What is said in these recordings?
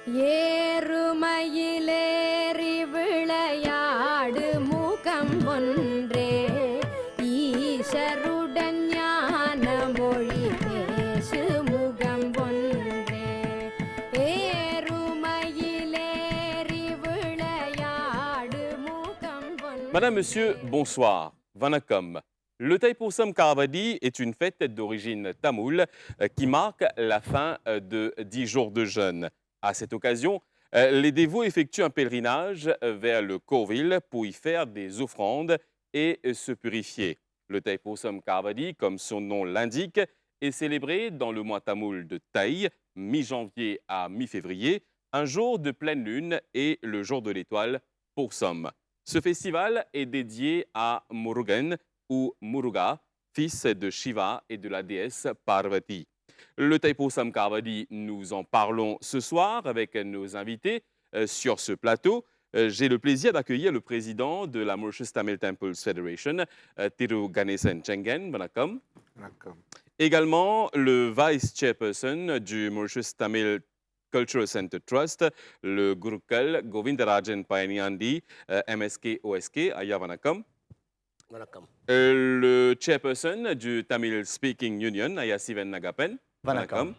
ஏறுமயிலேறி விளையாடு மூகம் ஒன்றே ஈசருடன் ஞான மொழி பேசு முகம் ஒன்றே ஏறுமயிலேறி விளையாடு மூகம் ஒன்றே. Madame, Monsieur, bonsoir. Vanakkam. Le Thaipusam Karavadi est une fête d'origine tamoule qui marque la fin de 10 jours de jeûne. À cette occasion, les dévots effectuent un pèlerinage vers le Kovil pour y faire des offrandes et se purifier. Le Thaipusam Karavadi, comme son nom l'indique, est célébré dans le mois tamoul de Thaï, mi-janvier à mi-février, un jour de pleine lune et le jour de l'étoile Poursam. Ce festival est dédié à Murugan ou Muruga, fils de Shiva et de la déesse Parvati. Le Thaipusam Karavadi, nous en parlons ce soir avec nos invités sur ce plateau. J'ai le plaisir d'accueillir le président de la Mauritius Tamil Temples Federation, Thiru Ganesan Chengen. Vanakkam. Vanakkam. Également, le vice-chairperson du Mauritius Tamil Cultural Center Trust, le Gurukul Govindarajan Payaniandi, MSK-OSK, Aya Vanakkam. Vanakkam. Le chairperson du Tamil Speaking Union, Aya Sivan Nagapen. Vanakkam.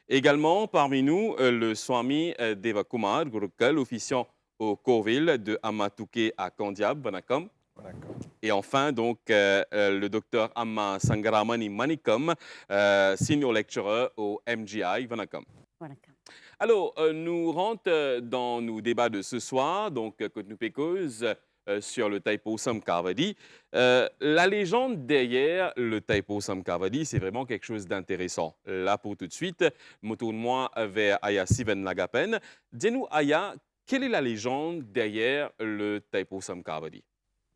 Également, parmi nous, le Swami Devakumar Gurukul, officiant au Kovil de Amatuke à Kandiab. Vanakkam. Vanakkam. Et enfin, donc, le docteur Amma Sangaramani Manikam, senior lecturer au MGI. Vanakkam. Vanakkam. Alors, nous rentrons dans nos débats de ce soir, donc, que nous pécose sur le Thaipusam Karavadi. La légende derrière le Thaipusam Karavadi, c'est vraiment quelque chose d'intéressant. Là, pour tout de suite, me tourne-moi vers Aya Sivan Nagapen. Dis-nous, Aya, quelle est la légende derrière le Thaipusam Karavadi?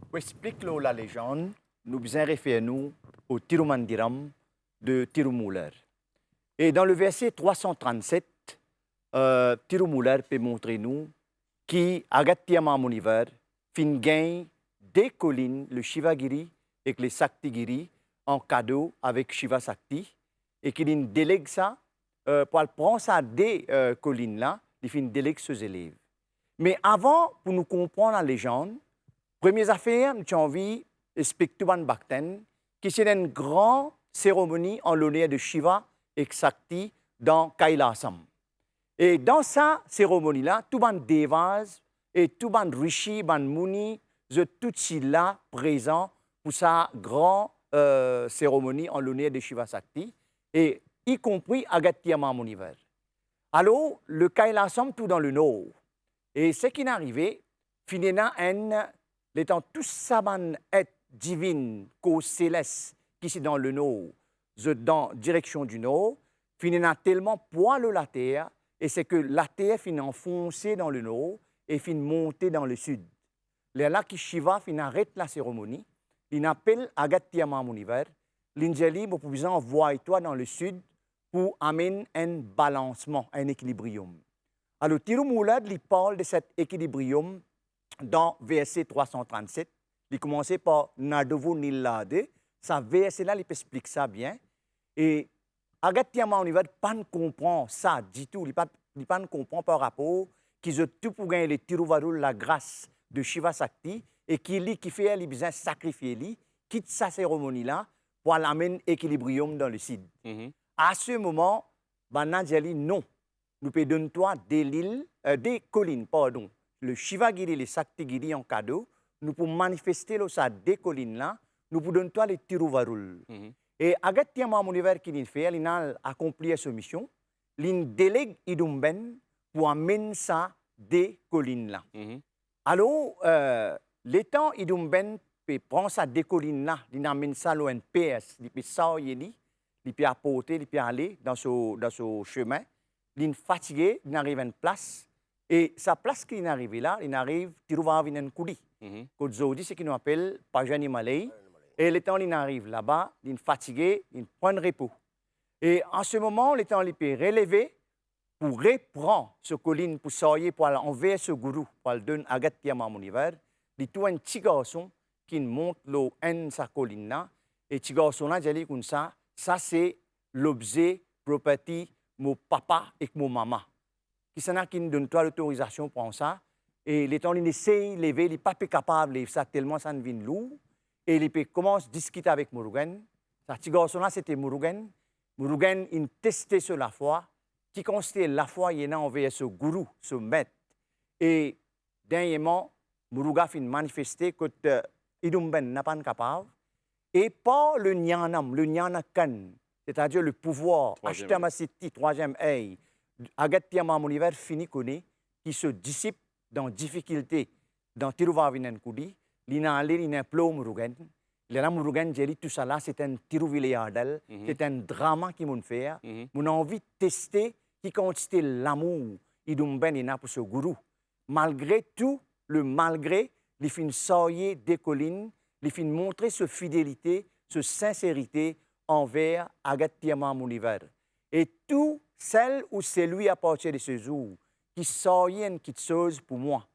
Pour expliquer la légende, nous besoin référer nous au Tirumandiram de Tirumular. Et dans le verset 337, Tirumular peut montrer nous qui Agatyama Munivar fin gagne des collines, le Shivagiri et le Saktigiri en cadeau avec Shiva Sakti et qu'il délègue ça pour prendre ça des collines-là, il fin délègue ses élèves. Mais avant, pour nous comprendre la légende, première affaire, nous avons envie d'expliquer Bakten, qui c'est une grande cérémonie en l'honneur de Shiva et Sakti dans Kailasam. Et dans cette cérémonie-là, tout le devas et tout le rishi, le muni, tout ces là présents pour sa grande cérémonie en l'honneur de Shiva Sakti, et y compris Agatyama Munivar. Alors, le Kailasam, tout dans le nord. Et ce qui est arrivé, finalement, l'étant tout ça être divine, cause céleste, qui est dans le nord, dans la direction du nord, finalement tellement poilu la terre, et c'est que la terre finit enfoncée dans le nord et finit montée dans le sud. Là qui Shiva finit arrête la cérémonie, il appelle Agatyama Munivar, l'ingéli pour pouvoir envoyer toi dans le sud pour amener un balancement, un équilibrium. Alors Tirumular, il parle de cet équilibrium dans verset 337. Il commence par Nadovu Nillade. Ça verset-là, il explique ça bien. Et Agatyama Munivar ne comprend pas ça du tout. Il ne comprend pas par rapport qu'ils ont tout pour gagner le Tiruvarul, la grâce de Shiva Sakti, et qui fait les besoins sacrifier, quitte sa cérémonie-là pour l'amener équilibrium dans le sud. À ce moment, Banadjali, non. Nous pouvons donner toi des collines, pardon. Le Shivagiri et le Saktigiri en cadeau, nous pouvons manifester ça des collines-là, nous pouvons donner toi les Tiruvarul. Et Agatyama Munivar qui fait, il a accompli sa mission, il délègue Idumben pour amener ça des collines-là. Alors, l'étant Idumben peut prendre ça des collines-là, il amène ça à un PS, il peut s'arrêter, il peut apporter, il peut aller dans ce chemin, il est fatigué, il arrive à une place, et sa place qu'il est arrivé là, il arrive, Tiruvavinan Kudi. Kodzodi, c'est ce qu'on appelle Pajani Malay. Et le temps il arrive là-bas, il est fatigué, il prend un repos. Et en ce moment, le temps il peut relever pour reprendre ce colline, pour sortir, pour aller envers ce gourou, pour le donner à Agatyama Munivar. Il trouve un petit garçon qui monte l'eau en sa colline là. Et ce garçon-là, j'ai dit comme ça c'est l'objet, property, mon papa et mon maman. qui s'en a qui nous donne toi l'autorisation pour ça. Et les temps, ils essayent de lever, ils ne sont pas capables de ça tellement ça ne vient lourd. Et ils commencent à discuter avec Murugan. Ce petit garçon-là, c'était Murugan. Murugan, il testait sur la foi, qui constate la foi, il y a envers ce gourou, ce maître. Et dernièrement, Muruga a manifesté que Idumben n'a pas capable. Et par le Nyanam, le Nyanakan, c'est-à-dire le pouvoir, Ashtamasiti, troisième œil, Agatiama Muniver fini connaît, qui se dissipe dans difficulté dans Tiruvavinen Kudi, l'ina aller, l'ina plo Murugan. L'ina Murugan, j'ai dit tout ça là, c'est un Tiruvilayadal, c'est un drama qui m'ont fait. Mon envie de tester, qui consiste l'amour, Idumben ina pour ce gourou. Malgré tout, le malgré, les fins soyer des collines, les fins montrer ce fidélité, ce sincérité envers Agatiama Muniver. Et tout celle ou celui à partir de ce jour qui soyait une petite chose pour moi.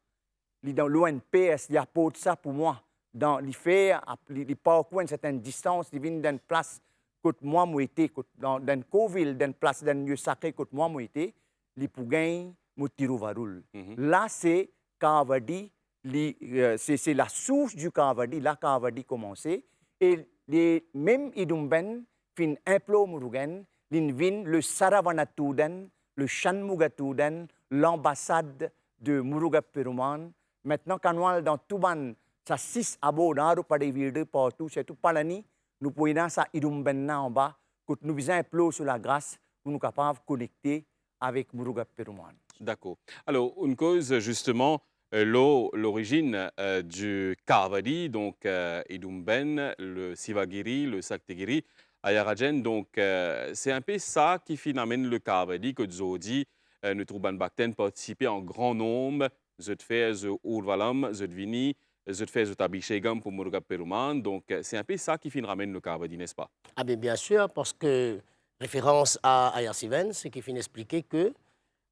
Dans l'ONPS, il apporte ça pour moi. Dans les faire, les parcours une certaine distance, ils viennent d'une place que moi, moi été, dans une coville, d'une place, d'un lieu sacré que moi, moi été, les pour gagner, moi Tiruvarul. Là, c'est Kavadi, c'est la source du Kavadi, là Kavadi commencé. Et les mêmes Idumben, fin implo Murugan, l'Invin, le Saravanatuden, le Shanmugatuden, l'ambassade de Muruga Peruman. Maintenant, quand on est dans Tuban, ça 6 abonnés par des villes partout, c'est tout Palani, nous pouvons dans ça Idumbenna en bas, que nous visons un plot sur la grâce pour nous capables de connecter avec Muruga Peruman. D'accord. Alors, une cause, justement, l'origine du Kavadi, donc Idumben, le Sivagiri, le Saktigiri, Ayarajen, donc c'est un peu ça qui amène le Kavadi, que Zodi, nous trouvons Bakten participer en grand nombre, je te fais the Urvalam, je te vini, je te fais the Tabishegam pour Muruga Peruman, donc c'est un peu ça qui ramène le Kavadi, n'est-ce pas? Ah bien sûr, parce que référence à Ayasiven, c'est qui finit d'expliquer que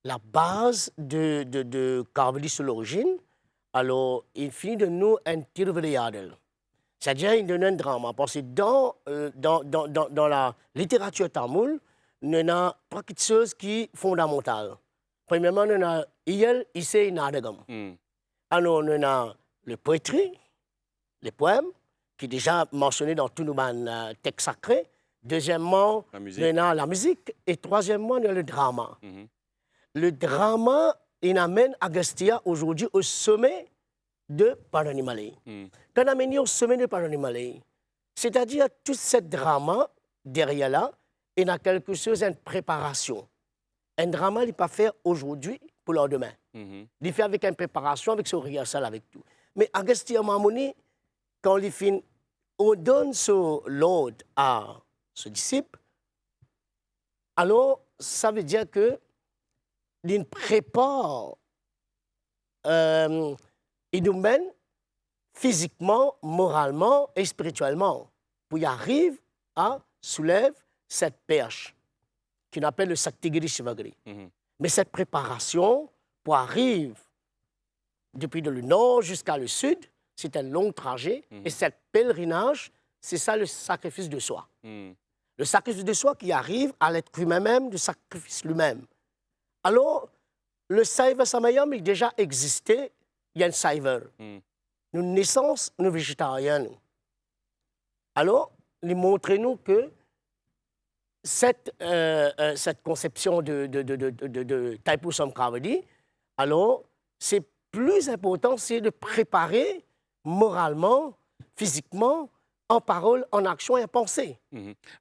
la base de Kavadi sur l'origine, alors il finit de nous un tirveliadel. C'est-à-dire, il donne un drame. Parce que dans la littérature tamoul, il y a trois choses qui sont fondamentales. Premièrement, il y a Iyel, Issei, Nadagam. Alors, il y a le poétrie, les poèmes, qui est déjà mentionné dans tous nos textes sacrés. Deuxièmement, il y a la musique. Et troisièmement, il y a le drama. Le drama, il amène Agastya aujourd'hui au sommet de Paranimale. Quand on amène au sommet de Paranimale, c'est-à-dire tout ce drama derrière là, il y a quelque chose, une préparation. Un drama, il n'est pas fait aujourd'hui pour le lendemain. Il fait avec une préparation, avec son rehearsal, avec tout. Mais Agastya Mamouni, quand il finit, on donne ce l'ordre à ce disciple, alors ça veut dire que il prépare Idumben physiquement, moralement et spirituellement pour y arriver à soulever cette perche qu'on appelle le Saktigiri Shivagiri. Mais cette préparation pour arriver depuis le nord jusqu'à le sud, c'est un long trajet et ce pèlerinage, c'est ça le sacrifice de soi. Le sacrifice de soi qui arrive à l'être humain même, le sacrifice lui-même. Alors, le Saiva Samayam, il déjà existé, il y a un Saiva. Nous, naissance, nous végétariens. Alors, il montre-nous que cette conception de Taipusam Kavadi, alors, c'est plus important, c'est de préparer moralement, physiquement, en parole, en action et en pensée.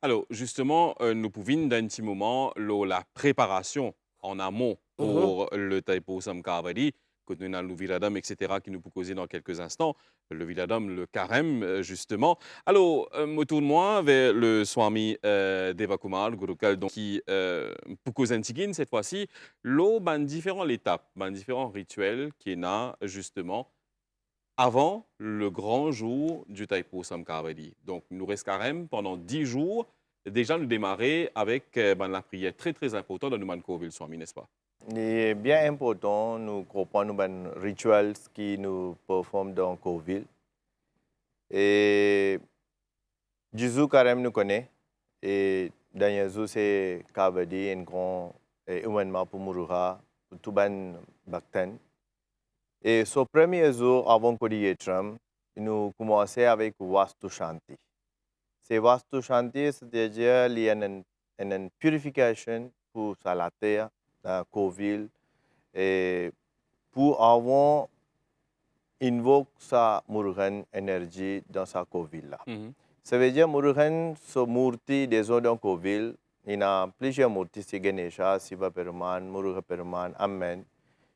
Alors, justement, nous pouvons, d'un petit moment, la préparation en amont pour le Taipusam Kavadi, que nous avons le Viradam, etc., qui nous peut causer dans quelques instants. Le Viradam, le Karem, justement. Alors, me tourne-moi vers le Swami Devakumar, Gurukal, donc, qui, pour causer un tigin, cette fois-ci, l'eau, différentes étapes, différents rituels qui est là, justement, avant le grand jour du Taipusam Kavadi. Donc, nous reste Karem pendant 10 jours. Déjà, nous démarrer avec la prière très, très importante de Numan Kovil Swami, n'est-ce pas? C'est bien important, nous comprenons les rituels qui nous performent dans Kovil. Et Jésus Karem nous connaît. Et dans Jésus, c'est Kavadi, un grand événement pour Muruga. pour tout ban Bhaktan. Et ce premier jour avant Kodiyetram, nous commençons avec Vastu Shanti. C'est Vastu Shanti, c'est-à-dire il y a une purification pour la terre, la Covid, et pour avoir invoque sa Murugan énergie dans sa Covid là. Ça veut dire Murugan, sa murti des autres dans Covid, il y a plusieurs murtis, c'est Ganesha, Siva Peruman, Muruga Peruman, Amen.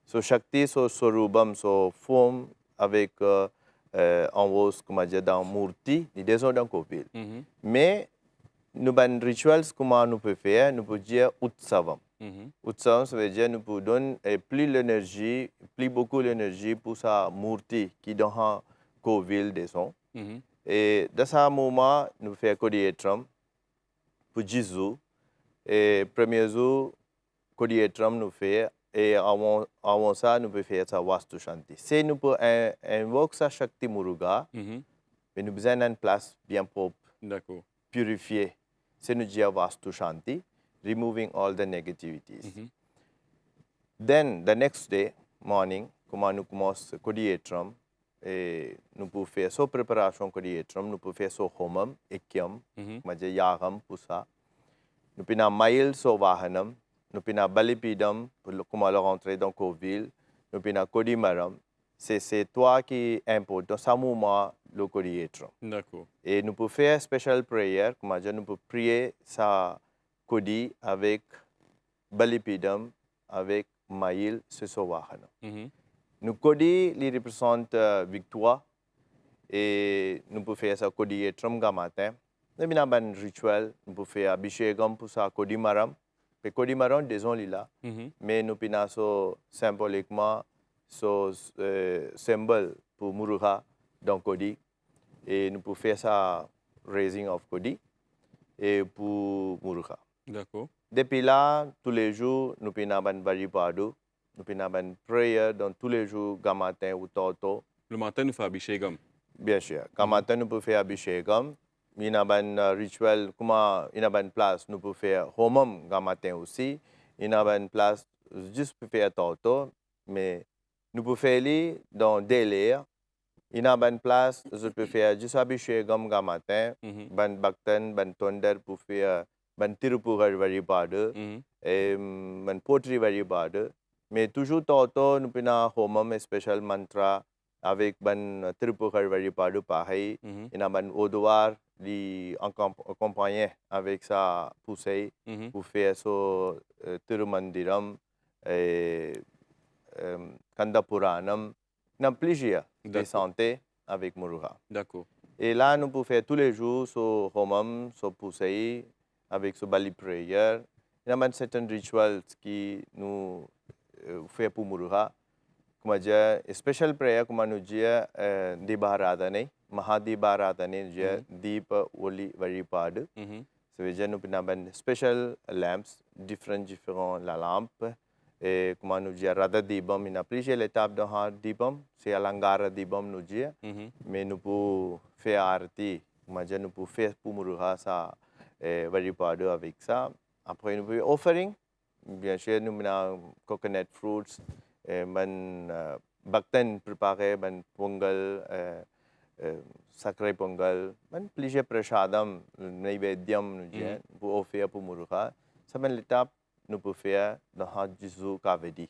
So Shakti, so Sorubam, so forme avec en haut, comme dire, dans murti, des autres dans Covid. Mais nous avons des rituels comment nous pouvons faire, nous pouvons dire Utsavam. Utsavam, ça veut dire nous pouvons donner plus l'énergie, plus beaucoup d'énergie pour sa murti qui est dans Covid des gens. Et dans ce moment, nous faisons Kodiyetram pour Jésus. Et premier jour, Kodiyetram nous fait, et avant ça, nous pouvons faire sa Vastu Shanti. Si nous pouvons invoquer sa Shakti Muruga, mais nous avons besoin d'une place bien propre, purifiée. C'est nous disons Vastu Shanti, removing all the negativities. Then, the next day, morning, comme nous commençons Kodiyetram, et nous pouvons faire sa préparation Kodiyetram, nous pouvons faire sa Homam, Ekyam, comme dire Yagam pour ça. Nous pouvons mail sa Vahanam, nous pouvons Balipidam, comme alors rentrer dans Covid, nous pouvons Kodimaram. C'est toi qui est important, ça moment le Kodiyetram. D'accord. Et nous pouvons faire special prayer, comme dire, nous pouvons prier sa Kodi avec Balipidam, avec mail, c'est sa Vahanam. Nous Kodi, il représente victoire et nous pouvons faire ça Kodiyetram matin. Nous avons un rituel, nous pouvons faire Abhishekam pour ça Kodimaram. Le Kodimaram, désolé là, mais nous pouvons symboliquement ce symbole pour Muruga dans Kodi et nous pouvons faire ça raising of Kodi et pour Muruga. D'accord. Depuis là, tous les jours, nous pouvons faire un Varipadu. Nous pouvons faire une prière dans tous les jours, matin ou toto. Le matin, nous faisons Abhishekam. Bien sûr. Matin, nous pouvons faire Abhishekam. Il y a un rituel, comme il y a une place, nous pouvons faire Homam matin aussi. Il y a une place juste pour faire toto. Mais nous pouvons faire dans des layers. Il y a une place, je peux faire juste Abhishekam matin. Ban Bhaktan, ban Tonder pour faire ban Tirupugar Varipadu. Et ban Potri Varipadu. Mais toujours toto, nous pouvons Homam spécial mantra avec ban Tirupugar Varipadu pareil. Il y a ban Odoar qui accompagné avec sa poussée pour faire ce Tirumandiram et Kandapuranam. Il y a plusieurs de santé avec Muruga. D'accord. Et là, nous pouvons faire tous les jours ce Homam, ce poussée avec ce Bali prayer. Il y a un certain rituel qui nous fait pour Muruga. Comme dire, special prayer, comme nous dit, Dibaradane, Mahadibaradane, Deepa Oli Varipad. Ça veut dire nous avons special lamps, différents la lampe. Et comme nous dit, Radha Dibam, il y a plusieurs étapes dans Dibam. C'est Alangara Dibam, nous dit. Mais nous pouvons faire arti, comme dire, nous pouvons faire pour Muruga ça, Varipad avec ça. Après, nous pouvons offering. Bien sûr, nous avons coconut fruits. Man Bhaktan préparé, man pongal, sacré pongal, man plusieurs prashadam, naivedyam, pour offrir pour Muruga. Ça c'est l'étape nous pouvons faire dans Jésus Kavedi,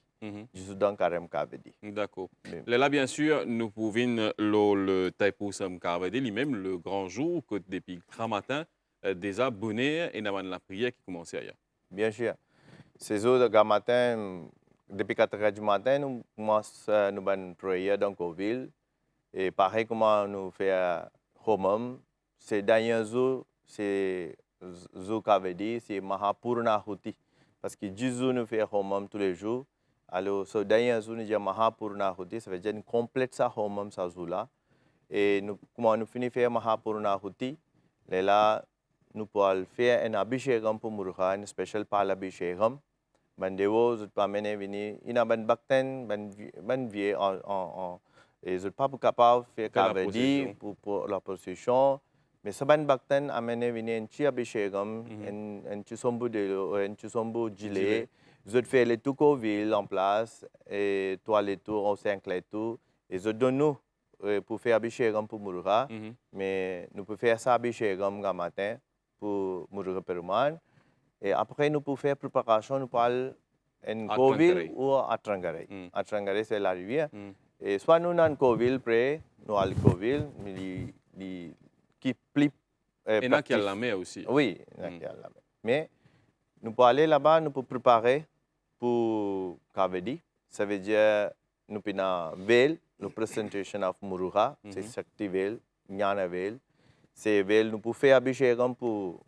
Jésus dans Karem Kavedi. D'accord. Là, bien sûr, nous pouvons le Taipusam Kavedi, lui-même le grand jour, que depuis grand matin, des abonnés et nous la prière qui commence ailleurs. Bien sûr. Ces jours de grand matin, depuis 4 heures du matin, nous commençons nous une prière dans Covid. Et pareil comme nous faisons Homam, c'est dernier jour, c'est Zukavedi, c'est Mahapurnahuti. Parce que Jésus nous fait Homam tous les jours. Alors, ce dernier jour, nous disons Mahapurnahuti, ça veut dire une complète ça Homam sa jour-là. Et nous, comment nous finissons faire Mahapurnahuti, là, nous pouvons faire un Abhishekam pour Muruga, un spécial par l'Abhishekam. Ben devo zut pa mene vini ina ban bakten ban vie en et zut pas capable faire Kavedi pour la procession mais ça ban bakten amene vini en chi abhishekam en chi sombu de en chi sombu jile Je fais les tout Covid en place, et toilettes tout, au 5 tout, et je donne nous pour faire abhishekam pour Muruga, Mhm. mais nous pouvons faire ça abhishekam le matin pour Muruga Peruman, et après nous pouvons faire préparation, nous parlons en À Covid Trancaré. ou à Trangaré. Mm. À Trangaré, c'est la rivière. Mm. Et soit nous dans Covid, près, nous allons Covid, mais qui plus Et là, qui a la mer aussi. Oui, mais nous pouvons aller là-bas, nous pouvons préparer pour Kavedi. Ça veut dire nous pouvons veil, la présentation of Muruga, c'est Shakti veil, Jnana veil. C'est veil, nous pouvons faire abhishekam pour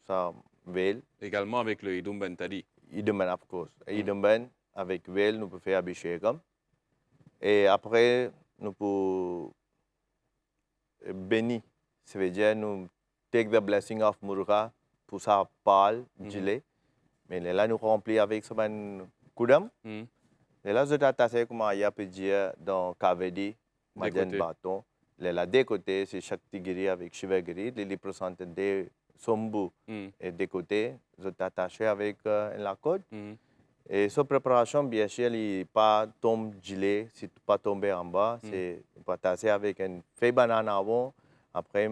ça veil. Également avec le Idum Bentadi. Idumban, of course. Idumban, avec veil, nous pouvons faire abhishekam. Et après, nous pouvons bénir. Ça veut dire nous take the blessing of Muruga pour sa pâle, gilet. Mais là, nous remplis avec ce koudam. Mm. Et là, je t'attache comme il y a pu dire dans Kavedi, Majan côtés. Bâton. Là, des côtés, c'est Shaktigiri avec Shivagiri. Les représentants de Sombu. Mm. Et des côtés, je t'attache avec la côte. Mm. Et cette préparation, bien sûr, il n'est pas tombé gelé, c'est pas tombé en bas. C'est attaché avec une feuille banane avant. Après,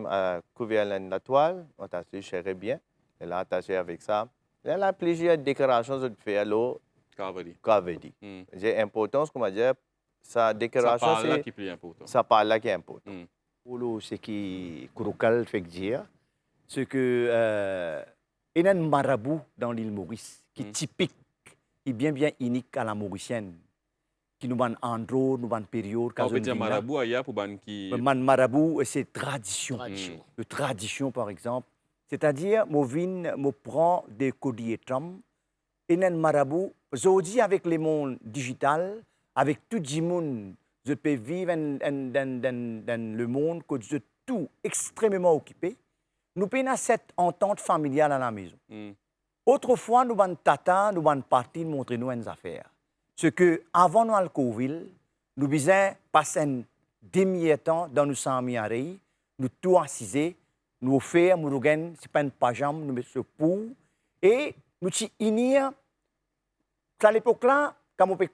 couvert la toile, attaché serré bien. Et là, attaché avec ça. Et là, plusieurs décorations que je fais à l'eau, Kavadi. Kavedi. Mm. J'ai importance, comme dire, sa Ça décoration, parle là c'est qui est plus important. ça parle là qui est important. Mm. Pour ce qui Kurukal fait dire, c'est que il y a un marabout dans l'île Maurice qui est typique et bien unique à la mauricienne, qui nous donne andro, nous donne période. On peut dire marabout ailleurs pour ban qui. Man marabout, c'est tradition. Tradition. De tradition, par exemple. C'est-à-dire, je prends des codiétram, et un marabout, aujourd'hui, avec le monde digital, avec tout le monde, je peux vivre dans le monde que je suis tout extrêmement occupé. Nous avons cette entente familiale à la maison. Mm. Autrefois, nous avons tata, nous avons parti montrer nous une affaire. Ce que, avant nous, le Covid, nous avons passé un demi-temps dans nos samiari, nous tout assisés, nous faire, nous avons, c'est pas une pajam, nous mettons pour, et nous avons unis, à l'époque-là, quand je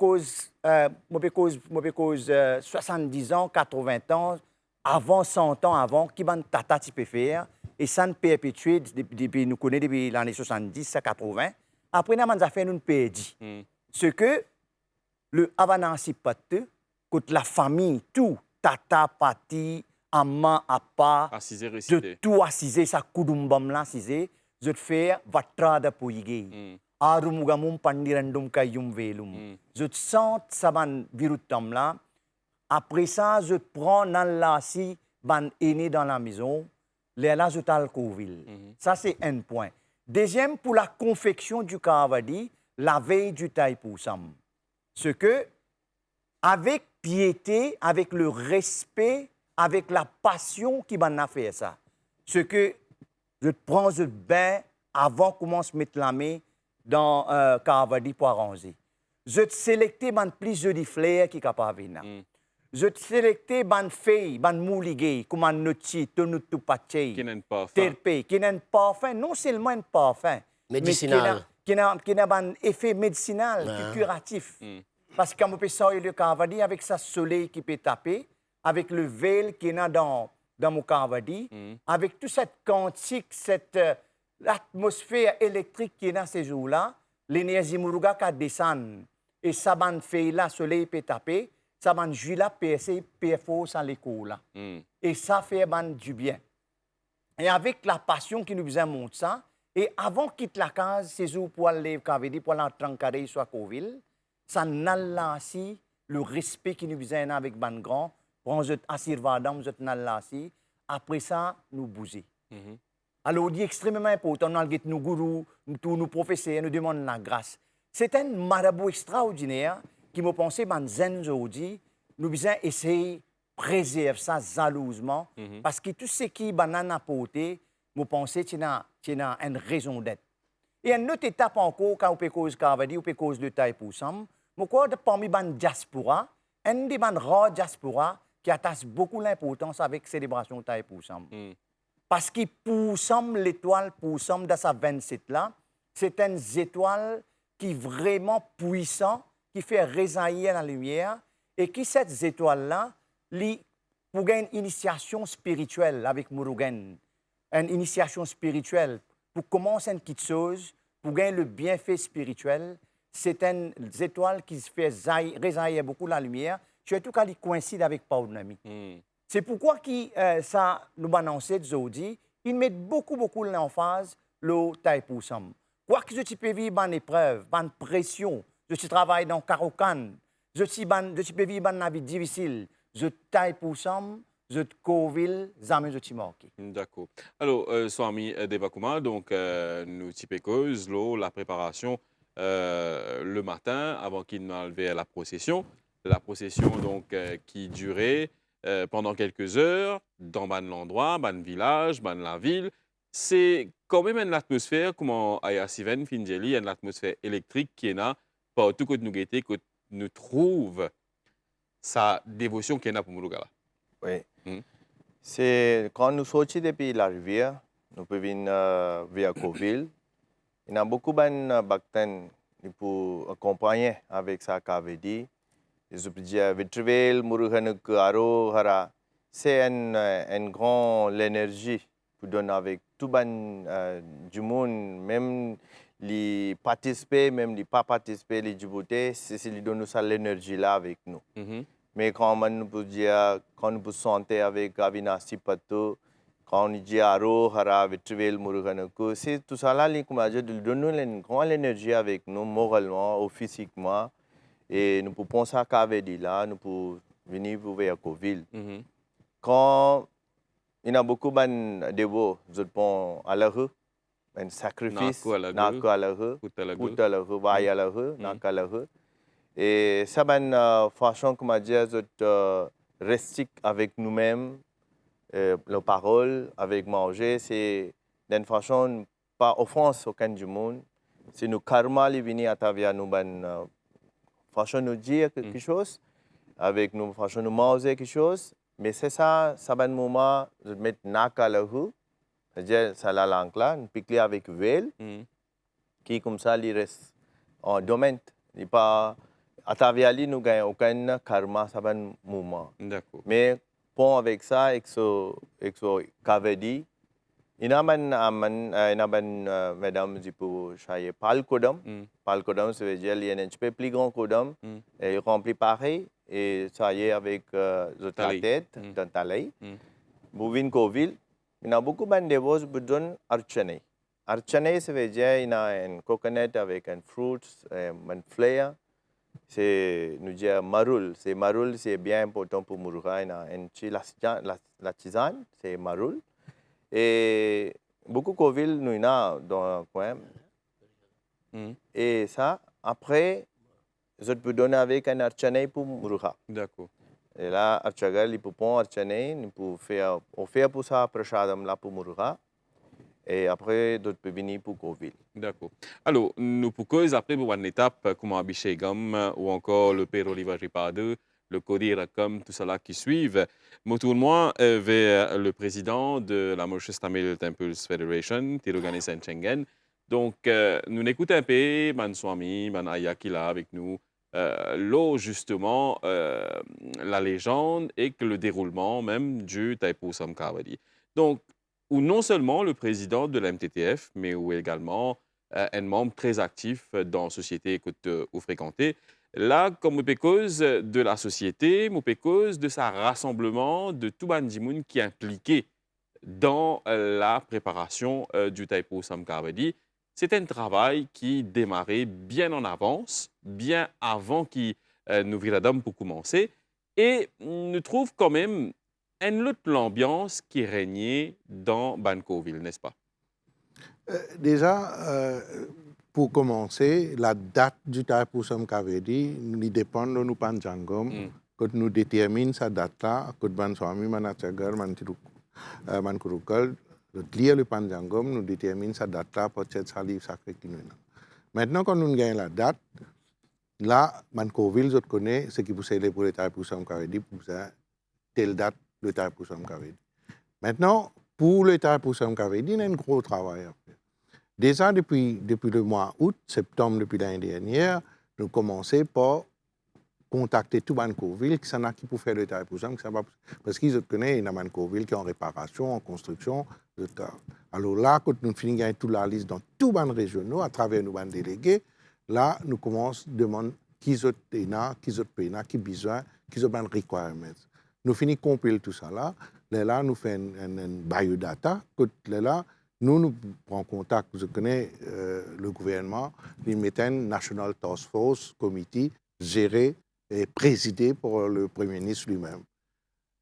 cause 70 ans, 80 ans, avant 100 ans avant, qui van tata tu peux faire, et ça ne perpétuer depuis nous connaissons depuis l'année 70 à 80. Après, nous avons fait une perdu. Mm. Ce que le avanansi pate, que la famille, tout, tata, pati, amma, appa, Assisé, de récité. tout assiser, sa kudumbam là, assisé, je te fais vatrada poyige. Mm. Arumugamum pandirandum kayum velum. Mm. Je te sens saban virutam là. Après ça, je prends dans l'assis, ban aîné dans la maison, là, je t'alcoville. Ça, c'est un point. Deuxième, pour la confection du kavadi, la veille du taipoussam. Ce que, avec piété, avec le respect, avec la passion qui m'a fait ça. Ce que je prends le bain avant de commencer à mettre la main dans kavadi pour arranger. Je te sélecte plus de fleurs qui sont capables de venir. Je te sélecte ban feuilles, ban mouligé, comme un noti, tonutu pache, Qui n'est pas fait. terpe, qui n'est pas parfum, non seulement un parfum, Médicinal. mais qui n'a un effet médicinal, curatif. Parce que quand on peut sortir le cavadi avec sa soleil qui peut taper, avec le veil qui est dans mon cavadi, avec toute cette quantique, cette atmosphère électrique qui est dans ces jours-là, l'énergie muruga qui descend, et ça ban fait là, soleil peut taper, ça ban jus là, PSC, PFO, sans l'écho là. Mm. Et ça fait ban du bien. Et avec la passion qui nous faisait monter ça, et avant qu'il quitte la case, c'est où pour aller pour aller trancaré soit Coville, ça n'a là aussi le respect qui nous faisait avec ban grand, prends je assirvadam, je n'a là aussi. Après ça, nous bouger. Alors, il est extrêmement important, nous gourous, tous nos professeurs, nous demandons la grâce. C'est un marabout extraordinaire qui m'a pensé, ban zen aujourd'hui, nous devons essayer de préserver ça jalousement, parce que tout ce qui est banane apporté, je pense que c'est une raison d'être. Et une autre étape encore, quand on peut cause Kavadi, on peut cause de taille pour Sam, je crois que parmi les diaspora, un des rares diaspora qui attache beaucoup l'importance avec la célébration de taille pour Sam. Parce que pour Sam, l'étoile pour Sam dans sa 27 là, c'est une étoile qui est vraiment puissant, qui fait rejaillir la lumière, et qui, cette étoile-là, pour une initiation spirituelle avec Murugan, une initiation spirituelle, pour commencer une petite chose, pour gagner le bienfait spirituel, c'est une étoile qui fait rejaillir beaucoup la lumière, surtout quand il coïncide avec Paurnami. C'est pourquoi ça nous annonce aujourd'hui, ils mettent beaucoup l'emphase le Thaipusam. Quoi que je peux vivre en épreuve, en pression, je travaille dans Karokan, je peux vivre en vie difficile, je Thaipusam, je Kovil, jamais je marqué. D'accord. Alors, Swami Devakuma, donc, nous typécose la préparation le matin avant qu'il n'enlevait à la procession. La procession, donc, qui durait pendant quelques heures dans l'endroit, dans le village, dans la ville. C'est quand même une atmosphère, comme à Siven, Finjeli, une atmosphère électrique qui est là, partout que nous guettons, que nous trouve sa dévotion qui est là pour Murugala. Oui. Hmm. C'est quand nous sortons depuis la rivière, nous pouvons venir via Coville. Il y a beaucoup de bactères pour accompagner avec sa cavedi. Je peux dire, Vitrivel, Muruganuk, Aro, Hara, c'est une grande énergie pour donner avec tout du monde, même les participer, même les pas participer, les Djiboutais, c'est lui donner ça l'énergie là avec nous. Mais quand on peut dire, quand on peut sentir avec Avinasi Pato, quand on dit Aro, Hara, Vitrivel, Muruganuk, c'est tout ça là, il donne une grande énergie avec nous, moralement ou physiquement. Et nous pouvons penser à Kavedi là, nous pouvons venir vers Coville. Quand il y a beaucoup de dévots, je pense à l'heure, un sacrifice, nak à l'heure, puta l'heure, vai à l'heure, nak à l'heure. Et ça c'est une façon, comme dire, de rester avec nous-mêmes, la parole, avec manger, c'est d'une façon pas offense aucun du monde. C'est nos karma qui viennent à travers nous. Façon de dire quelque chose, avec nous, façon de manger quelque chose, mais c'est ça, ça va un moment de mettre naka la rue, c'est-à-dire, ça la langue là, nous piquer avec vel, qui comme ça, il reste en domaine. Il pas, à travers lui, nous gagnons aucun karma, ça va un moment. D'accord. Mais, pour avec ça, avec ce kavedi, il y a mesdames qui peuvent changer pal kodam. Pal kodam, ça veut dire qu'il y a un petit peu plus grand kodam. Et il remplit pareil. Et ça y est avec la tête, dans ta lait. Bouvin Coville, il y a beaucoup de dévots qui donnent archane. Archane, ça veut dire qu'il y a un coconut avec un fruit, un fleur. C'est, nous disons, marul. C'est marul, c'est bien important pour Muruga. Il y a un petit la tisane, c'est marul. Et beaucoup de Coville, nous y a dans le coin. Et ça, après, je peux donner avec un archane pour Muruga. D'accord. Et là, archagal, il peut prendre archane, il peut faire pour ça, prashadam là pour Muruga. Et après, d'autres peuvent venir pour Coville. D'accord. Alors, nous pouvons après pour une étape comme Abhishegam ou encore le Père Oliver Ripade, le Kodir comme tout cela qui suivent. Je tourne vers le président de la Mauritius Tamil Temples Federation, Tirugani Senchengen. Donc, nous écoutons un peu Manswami, Manaya qui est là avec nous, là justement la légende et que le déroulement même du Thaipusam Kavadi. Donc, où non seulement le président de la MTTF, mais où également un membre très actif dans la société que vous fréquentez. Là, comme cause de la société, cause de sa rassemblement de tout Bandimoun qui est impliqué dans la préparation du Thaipusam Kavadi. C'est un travail qui démarrait bien en avance, bien avant qu'il nous viradam pour commencer, et nous trouve quand même une autre l'ambiance qui régnait dans Bancoville, n'est-ce pas? Déjà, pour commencer, la date du Thaipusam Kavadi dépend de nous Panjangom. Quand nous déterminons cette date-là, quand Banswami, Manachagar, Mankurukal, lire le Panjangom, nous déterminons cette date-là pour cette salle sacrée qui nous est. Maintenant, quand nous gagnons la date, là, Bancoville, je connais ce qui vous célèbre pour le Thaipusam Kavadi, pour ça, telle date, le Thaipusam Kavadi. Maintenant, pour le Thaipusam Kavadi, il y a un gros travail à faire. Déjà, depuis le mois août, septembre, depuis l'année dernière, nous commençons par contacter tout Bancouville, qui s'en a qui pour faire le travail pour ça, parce qu'ils connaissent une Bancouville qui est en réparation, en construction. Alors là, quand nous finissons toute la liste dans tous les régionaux, à travers nos délégués, là, nous commençons à demander qui sont là, qui sont là, qui besoin, qui sont les requirements. Nous finissons de compiler tout ça là. Là, nous faisons un biodata. Là, nous prenons contact, vous connaissez le gouvernement, nous mettons un National Task Force Committee géré et présidé par le Premier ministre lui-même.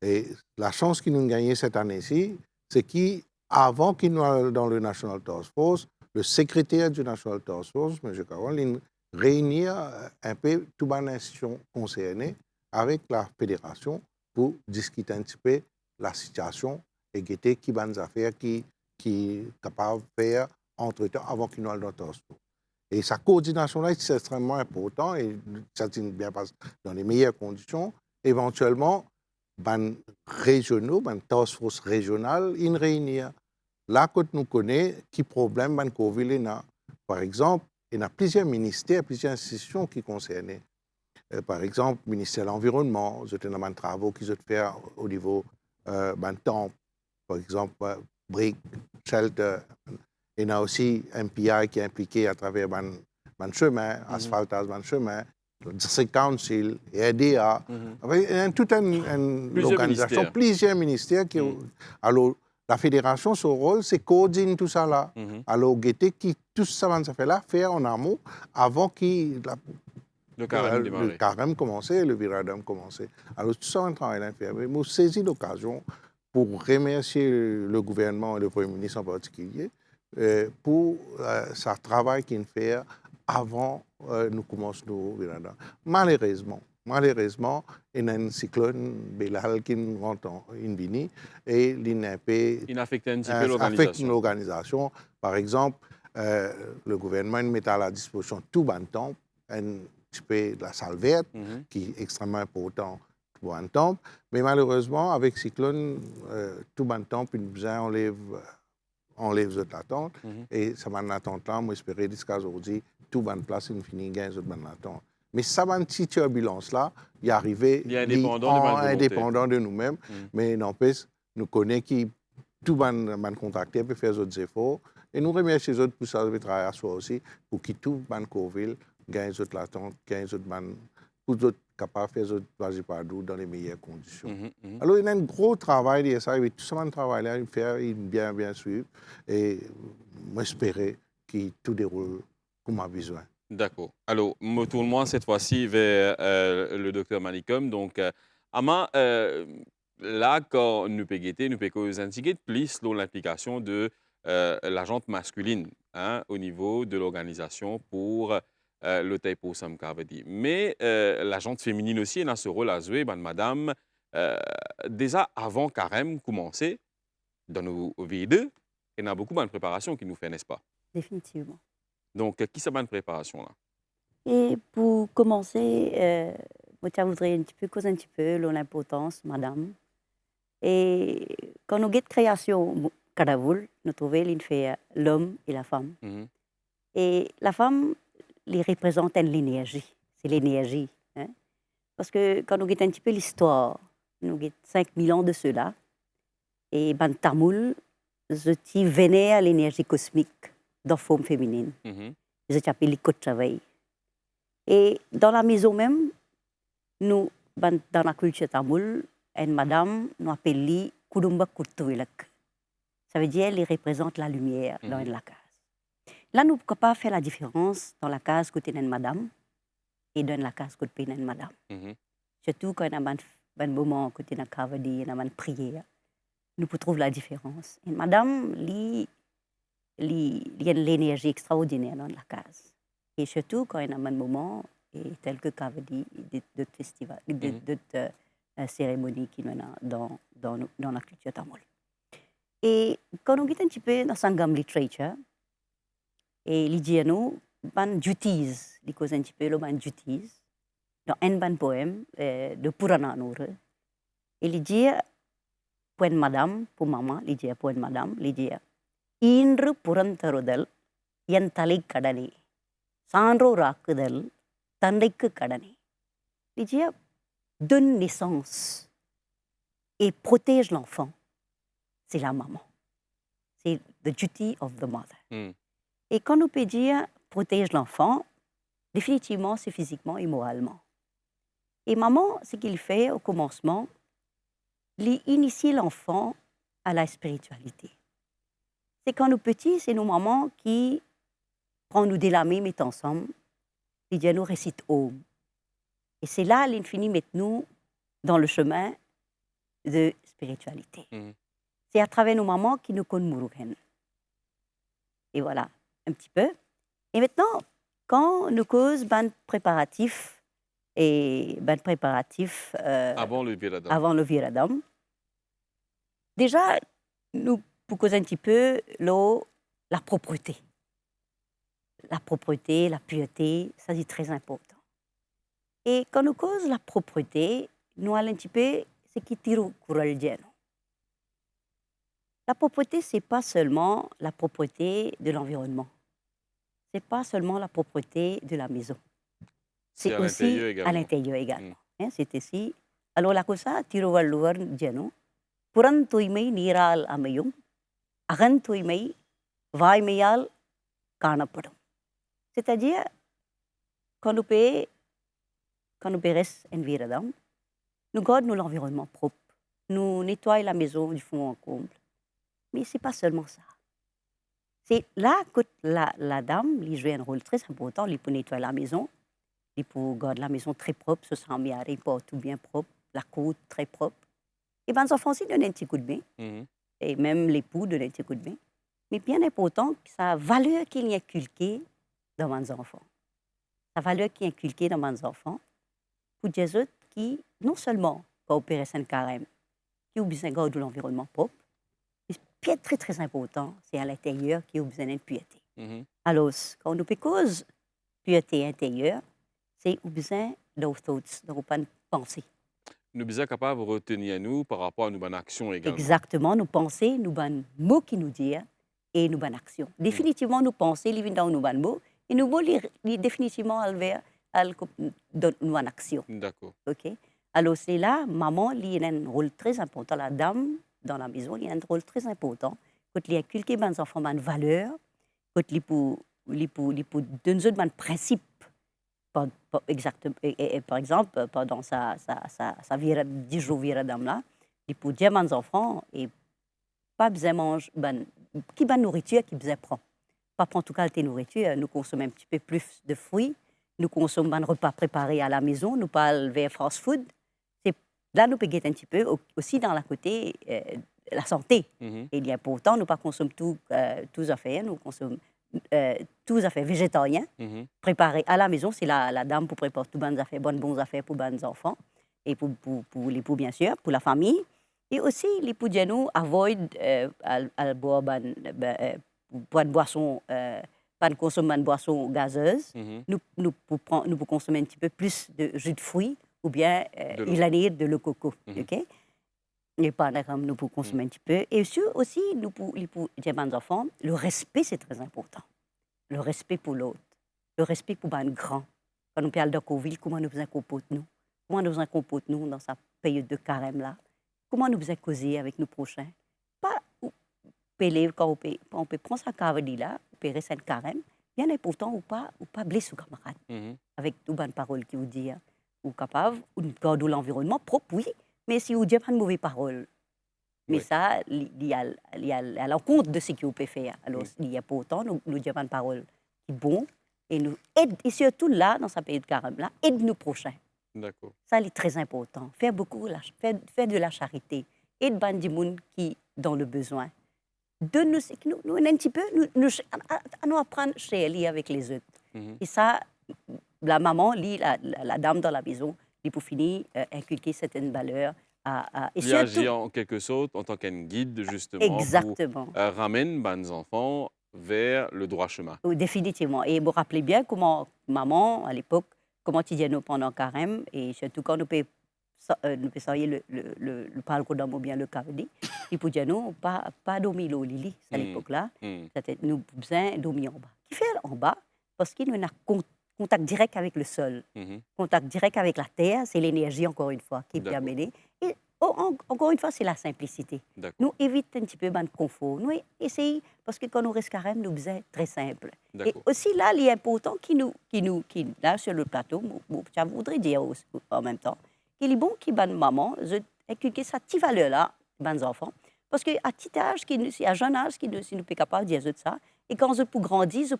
Et la chance qu'il nous a gagnée cette année-ci, c'est qu'avant qu'il soit dans le National Task Force, le secrétaire du National Task Force, M. Carole, réunit un peu toutes les institutions concernées avec la fédération pour discuter un petit peu la situation et guetter qui va nous affaires qui est capable de faire entre-temps avant qu'il soit dans le Task Force. Et sa coordination-là, c'est extrêmement important et ça s'est bien passé dans les meilleures conditions. Éventuellement, les régionaux, les task force régionales, ils réunissent. Là, quand nous connaissons qui problème les COVID a. Par exemple, il y a plusieurs ministères, plusieurs institutions qui concernent. Par exemple, le ministère de l'Environnement, il y a des travaux qui sont faits au niveau des temps. Par exemple, briques, shelter. Il y a aussi un PI qui est impliqué à travers le chemin, asphaltage de chemin, le District Council, RDA. Il y a toute une organisation, plusieurs ministères. Alors, la fédération, son rôle, c'est coordonner tout ça là. Alors, qui tout ça va se faire en amont avant que le carême commence, le viradum commence. Alors, tout ça, on travaille à faire. Mais je saisis l'occasion pour remercier le gouvernement et le Premier ministre en particulier pour ce travail qu'il fait avant nous commençons nos viradums. Malheureusement, il y a un cyclone Belal qui rentre en Bini et il affecte un petit peu l'organisation. Par exemple, le gouvernement met à la disposition tout le temps un petit peu de la salle verte qui est extrêmement important pour un temple. Mais malheureusement, avec le cyclone, tout le temps, puis nous enlève cette attente. Et ça va en attente là, moi j'espère jusqu'à aujourd'hui, tout va en place, il finit gain cette attente. Mais ça va une petite turbulence là, il est arrivé indépendant de nous-mêmes, mais n'empêche, nous connaissons qui tout va contacter pour faire d'autres efforts. Et nous remercions les autres pour ça, de travailler à soi aussi, pour que tout le monde gagne cette attente, gagne cette pour d'autres capables de faire d'autres partout dans les meilleures conditions. Alors, il y a un gros travail de ça, tout ça, un travail là, il fait bien suivre. Et j'espère que tout déroule comme on a besoin. D'accord. Alors, me tourne cette fois-ci vers le docteur Manicom. Donc, Ama, là, quand nous pouvons indiquer plus l'implication de l'agente masculine au niveau de l'organisation pour le Taipo Samkavadi. Mais l'agente féminine aussi, elle a ce rôle à jouer, madame. Déjà avant carême commencer, dans nos V2, il y a beaucoup de préparation qui nous fait, n'est-ce pas? Définitivement. Donc, qui c'est bonne préparation là? Et pour commencer, je voudrais causer un petit peu de l'importance, madame. Et quand nous avons création Kadavoul, nous trouvons l'homme et la femme. Et la femme, les représente l'énergie. C'est l'énergie. Hein? Parce que quand nous avons un petit peu l'histoire, nous avons 5000 ans de cela, et ben Tamoul, je venais à l'énergie cosmique dans la forme féminine. Je t'appelle le travail. Et dans la maison même, nous, dans la culture tamoul, une madame nous appelle Kudumba Kurtuilak. Ça veut dire qu'elle représente la lumière dans la case. Là, nous ne pouvons pas faire la différence dans la case côté d'une madame et dans la case côté d'une madame. Surtout quand il y a un moment côté d'une kavadi, il y a une prière. Nous pouvons trouver la différence. Et madame, il y a l'énergie extraordinaire dans la case. Et surtout quand il y a un moment, tel que kavadi, d'autres festivals, d'autres cérémonies qui sont dans la culture tamoul. Et quand on est un petit peu dans Sangam literature, et l'idée nous, ban duties, les causes un petit peu le ban duties, dans un ban poème de Purana Nour. Et l'idée pour une madame, pour maman, l'idée pour une madame, l'idée Indru Purantarudal என் தலைக்கடனே சான்றோர் ஆக்குதல் தந்தைக்கு கடனே. Lydia donne naissance et protège l'enfant. C'est la maman. C'est the duty of the mother. Mm. Et quand on peut dire protège l'enfant, définitivement c'est physiquement et moralement. Et maman, ce qu'il fait au commencement, initier l'enfant à la spiritualité. C'est quand nous petits, c'est nos mamans qui prennent nous de la main, mettent ensemble, et nous récitent Om. Et c'est là, l'infini, met nous dans le chemin de spiritualité. Mhm. C'est à travers nos mamans qui nous connaissent Murugan. Et voilà, un petit peu. Et maintenant, quand nous causons ben préparatif, Avant le Viradam. avant le Viradam, déjà, nous causons un petit peu la propreté. La propreté, la pureté, ça c'est très important. Et quand nous causons la propreté, nous allons un petit peu ce qui tire au courage. La propreté, ce n'est pas seulement la propreté de l'environnement. Ce n'est pas seulement la propreté de la maison. C'est à aussi l'intérieur également. à l'intérieur également. Hein, c'est ici. Alors, la cosa, Tiruvalluvar Jano, Puran tuimai niral amayum, Agan tuimai vaimeyal kanapadum. C'est-à-dire, quand nous restons en Viradam, nous gardons l'environnement propre, nous nettoyons la maison du fond en comble. Mais ce n'est pas seulement ça. C'est là que la dame, elle joue un rôle très important, elle peut nettoyer la maison, elle peut garder la maison très propre, se sent bien, tout bien propre, la cour très propre. Et bien, les enfants aussi donnent un petit coup de bain, Mhm. et même l'époux donne un petit coup de bain. Mais bien important, sa valeur qu'il y a inculquée dans mes enfants. La valeur qui est inculquée dans mes enfants, pour des autres qui, non seulement coopèrent sans carême, qui ont besoin de l'environnement propre, mais ce qui est très très important, c'est à l'intérieur qui ont besoin de pureté. Mhm. Alors, quand nous cause pureté intérieure, c'est au besoin d'autres, de penser. Nous sommes capables de retenir nous par rapport à nos bonnes actions également. Exactement, nous penser, nous bonnes mots qui nous disent et nous bonnes actions. Définitivement, nous penser, les dans nos bonnes mots, et nous mots, définitivement, dans nos actions. D'accord. Ok. Alors c'est là, maman, il a un rôle très important. La dame dans la maison, il a un rôle très important. Quand il a inculqué les enfants une valeur, quand il peut donner un principe, exactement. Et par exemple, pendant sa 10 jours Viradam là, il peut dire aux enfants et pas besoin manger, qui bonne nourriture qui besoin prendre. Pas prendre tout cas de nourriture, nous consommons un petit peu plus de fruits. Nous consommons un repas préparé à la maison, nous parlons vers fast food. Là, nous peut un petit peu aussi dans la côté la santé. Mhm. Et il y a pourtant, nous pas consommons tous affaires, nous consommons tous affaires végétariens Mhm. préparés à la maison. C'est la dame pour préparer toutes bonnes affaires pour les enfants et pour l'époux bien sûr, pour la famille. Et aussi l'époux de nous avoid à boire une boisson. Pas de consommer une boisson gazeuse, Mhm. nous pouvons consommer un petit peu plus de jus de fruits ou bien De l'eau. de l'eau coco. Mhm. Ok? Et pas comme nous pouvons consommer un petit peu. Et aussi, nous pouvons dire aux enfants, le respect, c'est très important. Le respect pour l'autre. Le respect pour un grand. Quand nous parlons de Covid, comment nous nous comportons? Comment nous nous comportons dans sa période de carême-là? Comment nous nous causer avec nos prochains? Pas quand on peut prendre sa cavalier-là, opérer cette carême, bien important ou pas blesser son camarade. Mhm. Avec tout bonnes paroles qui vous dit, ou capable, ou garder l'environnement propre, oui, mais si vous dites pas de mauvaises paroles, mais Oui. ça, il y a à l'encontre de ce que vous pouvez faire. Alors, Oui. il y a pourtant, nous disons une parole qui est bon, et nous aide, et surtout là, dans sa période de carême-là, aide nos prochains. D'accord. Ça, c'est très important. Faire beaucoup, faire de la charité, aide des gens qui dans le besoin. De nous un petit peu, nous apprendre chez elle avec les autres. Mhm. Et ça, la maman, la dame dans la maison, il pour finir inculquer certaines valeurs. Et Il agit en quelque sorte en tant qu'un guide justement exactement. pour ramener les enfants vers le droit chemin. Oui, définitivement. Et vous rappelez bien comment maman, à l'époque, comment tu disais nous pendant carême, et surtout quand nous pouvons savoir le parcours d'un mot bien le cardi, il peut dire nous, pas dormir au lit, à l'époque-là. Mm. C'était nous besoin dormir en bas. qui fait en bas, parce qu'il y a contact direct avec le sol, Mhm. contact direct avec la terre, c'est l'énergie, encore une fois, qui peut D'accord. amener. Et encore une fois, c'est la simplicité. D'accord. Nous évitons un petit peu de confort. Nous essayons, parce que quand nous restons carême, nous faisons très simple. Et D'accord. aussi là, il est important là, sur le plateau, je voudrais dire en même temps, qu'il est bon qu'il y ait maman, inculquer cette petite valeur-là, les enfants. Parce qu'à petit âge, à jeune âge, si nous sommes capables de dire ça, et quand je peux grandir, je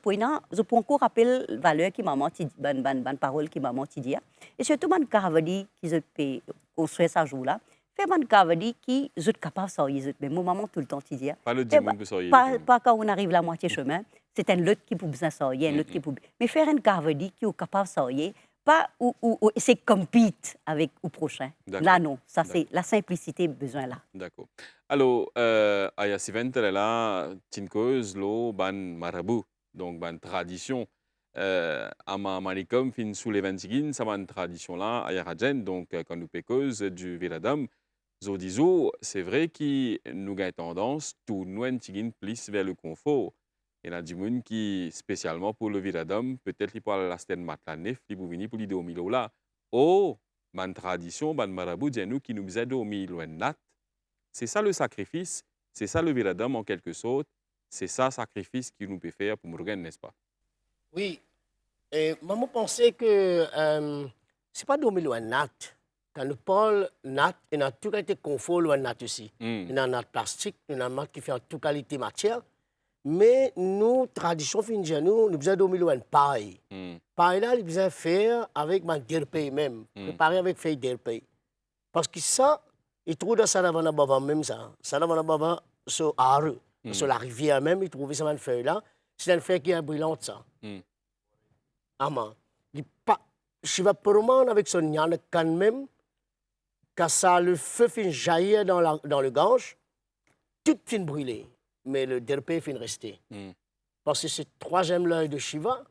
peux encore rappeler la valeur qui maman dit, ban parole qui maman dit. Et surtout, ban caravadi qui je peux construire ça jour-là, faire ban caravadi qui je suis capable de sortir, mais mon maman tout le temps dit. Pas le Eh dimanche ben, peut sortir. Pas quand on arrive la moitié chemin, c'est un lot qui peut besoin sortir, un lot qui peut. Mais faire un caravadi qui est capable de sortir, pas où c'est compete avec le prochain. D'accord. Là, non. Ça, c'est la simplicité besoin là. D'accord. Alors, aya sivente là, tinkos lo ban marabout, donc ban tradition. Ama manikom fin sous les 20 ça ban tradition là, aya rajen, donc quand nous pécos du viradam, zodizo, c'est vrai que nous avons tendance, tout nous tigin plus vers le confort. Il y a des gens qui, spécialement pour le viradam, peut-être qu'ils parlent la stène matlanef, ils vont venir pour l'idée au milieu là. Oh, ban tradition, ban marabout, dis nous qui nous aide au milieu nat. C'est ça le sacrifice, c'est ça le viradam en quelque sorte, c'est ça le sacrifice qu'il nous peut faire pour Morgan, n'est-ce pas? Oui. Et maman pensait que c'est pas dormir loin nat. Quand nous parlons nat, il y a tout qualité confort loin nat aussi. Il y a nat plastique, il y a nat qui fait toute qualité matière. Mais nous, tradition fin de nous besoin dormir loin paille. Paille là, nous besoin faire avec ma derpay même, préparer avec feuille derpay. Parce que ça, il trouve dans Saravana Baba même ça. Saravana Baba, sur Arre, sur la rivière même, il trouve ça feuille là. C'est une feuille qui est brillante ça. Ama. Je vais promèner avec son yann quand même, quand ça, le feu fin jaillir dans le gange, tout fin brûlé. Mais le derpé fin resté. Parce que c'est le troisième l'œil de Shiva,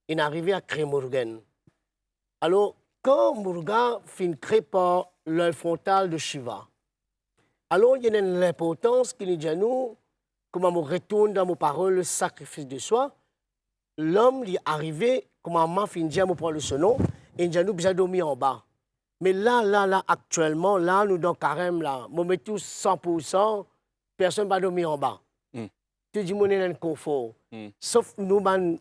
il est arrivé à créer Murugan. Alors, quand Murugan fin crée par l'œil frontal de Shiva, alors il y a une importance qui nous dit à nous, comment on retourne dans nos paroles, le sacrifice de soi, l'homme est arrivé, comment maman fin dit à nous prendre ce nom, et nous avons besoin dormir en bas. Mais là, actuellement, là, nous dans carême, là, nous mettons 100%, personne ne va dormir en bas. Tout le monde est dans le confort. Sauf nous, man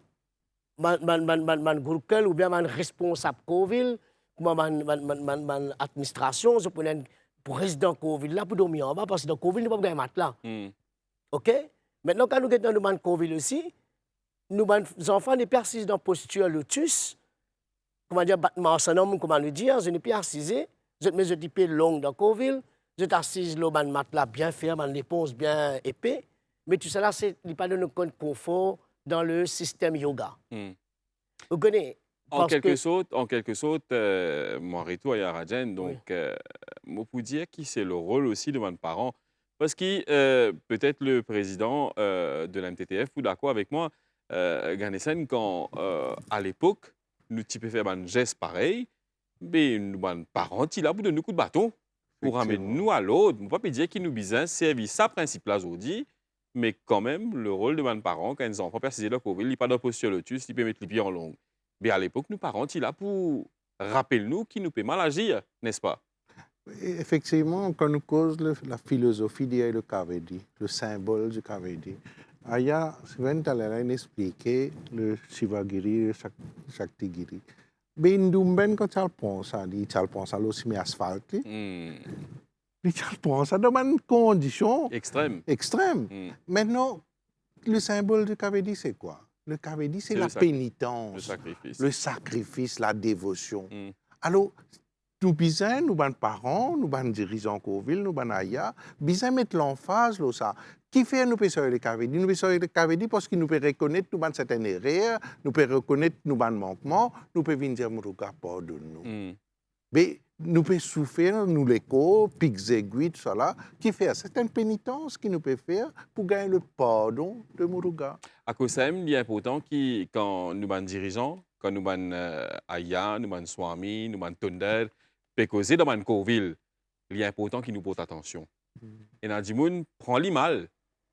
groupe ou bien man responsable Covid, man administration, je prends un président Covid là pour dormir en bas, parce que dans Covid, nous ne pouvons pas gagner matelas. OK? Maintenant, quand nous sommes dans le Covid aussi, nous, les enfants, ne persistent dans la posture lotus, comment dire, battement en comment le dire, je ne peux pas assiser, je mets un petit peu long dans Covid, je t'assise le matelas bien ferme, une réponse bien épais, mais tout cela, c'est pas de nous confort dans le système yoga. Vous connaissez? En quelque sorte, Morito et Arajen, donc, je peux dire que c'est le rôle aussi de mes parents. Parce que peut-être le président de la MTTF, ou d'accord avec moi, Ganesen, quand à l'époque, nous type faire un geste pareil, mais nos parents, ils ont donné un coup de bâton pour ramener nous à l'autre. Je ne peux pas dire qu'ils nous besoin servir ça principe là aujourd'hui, mais quand même, le rôle de mes parents, quand ils ont précisé leur Covid, ils ne pas dans posture lotus, ils peuvent mettre les pieds en long. Mais à l'époque, nos parents, ils là pour rappeler nous qu'ils nous peut mal agir, n'est-ce pas? Effectivement, quand nous cause la philosophie derrière le Kavedi, le symbole du Kavedi, Aya Sven Talain expliqué le Shivagiri, le Shaktigiri. Mais nous, quand tu penses à lui, tu penses à l'ossi asphalte. Tu penses à une condition extrême. Maintenant, le symbole du Kavedi, c'est quoi? Le Kavedi, c'est la pénitence, le sacrifice, la dévotion. Alors, nous besoin, nous sommes parents, nous sommes dirigeants Coville, nous sommes Aya, besoin mettre l'emphase là ça. Qui fait nous faire le Kavedi? Nous faisons le Kavedi parce que nous pouvons reconnaître nous avons certaines erreurs, nous pouvons reconnaître nous avons manquements, nous pouvons venir dire Muruga pardonne-nous. Mais nous pouvons souffrir, nous l'écho, pics aiguilles, tout ça, qui fait certaines pénitences qui nous peut faire pour gagner le pardon de Muruga. À cause de ça, il est important que quand nous sommes dirigeants, quand nous sommes Aya, nous sommes Swami, nous sommes Tonder, peut causer dans une Coville, il est important qu'ils nous portent attention. Et Nadimoun prend les mal.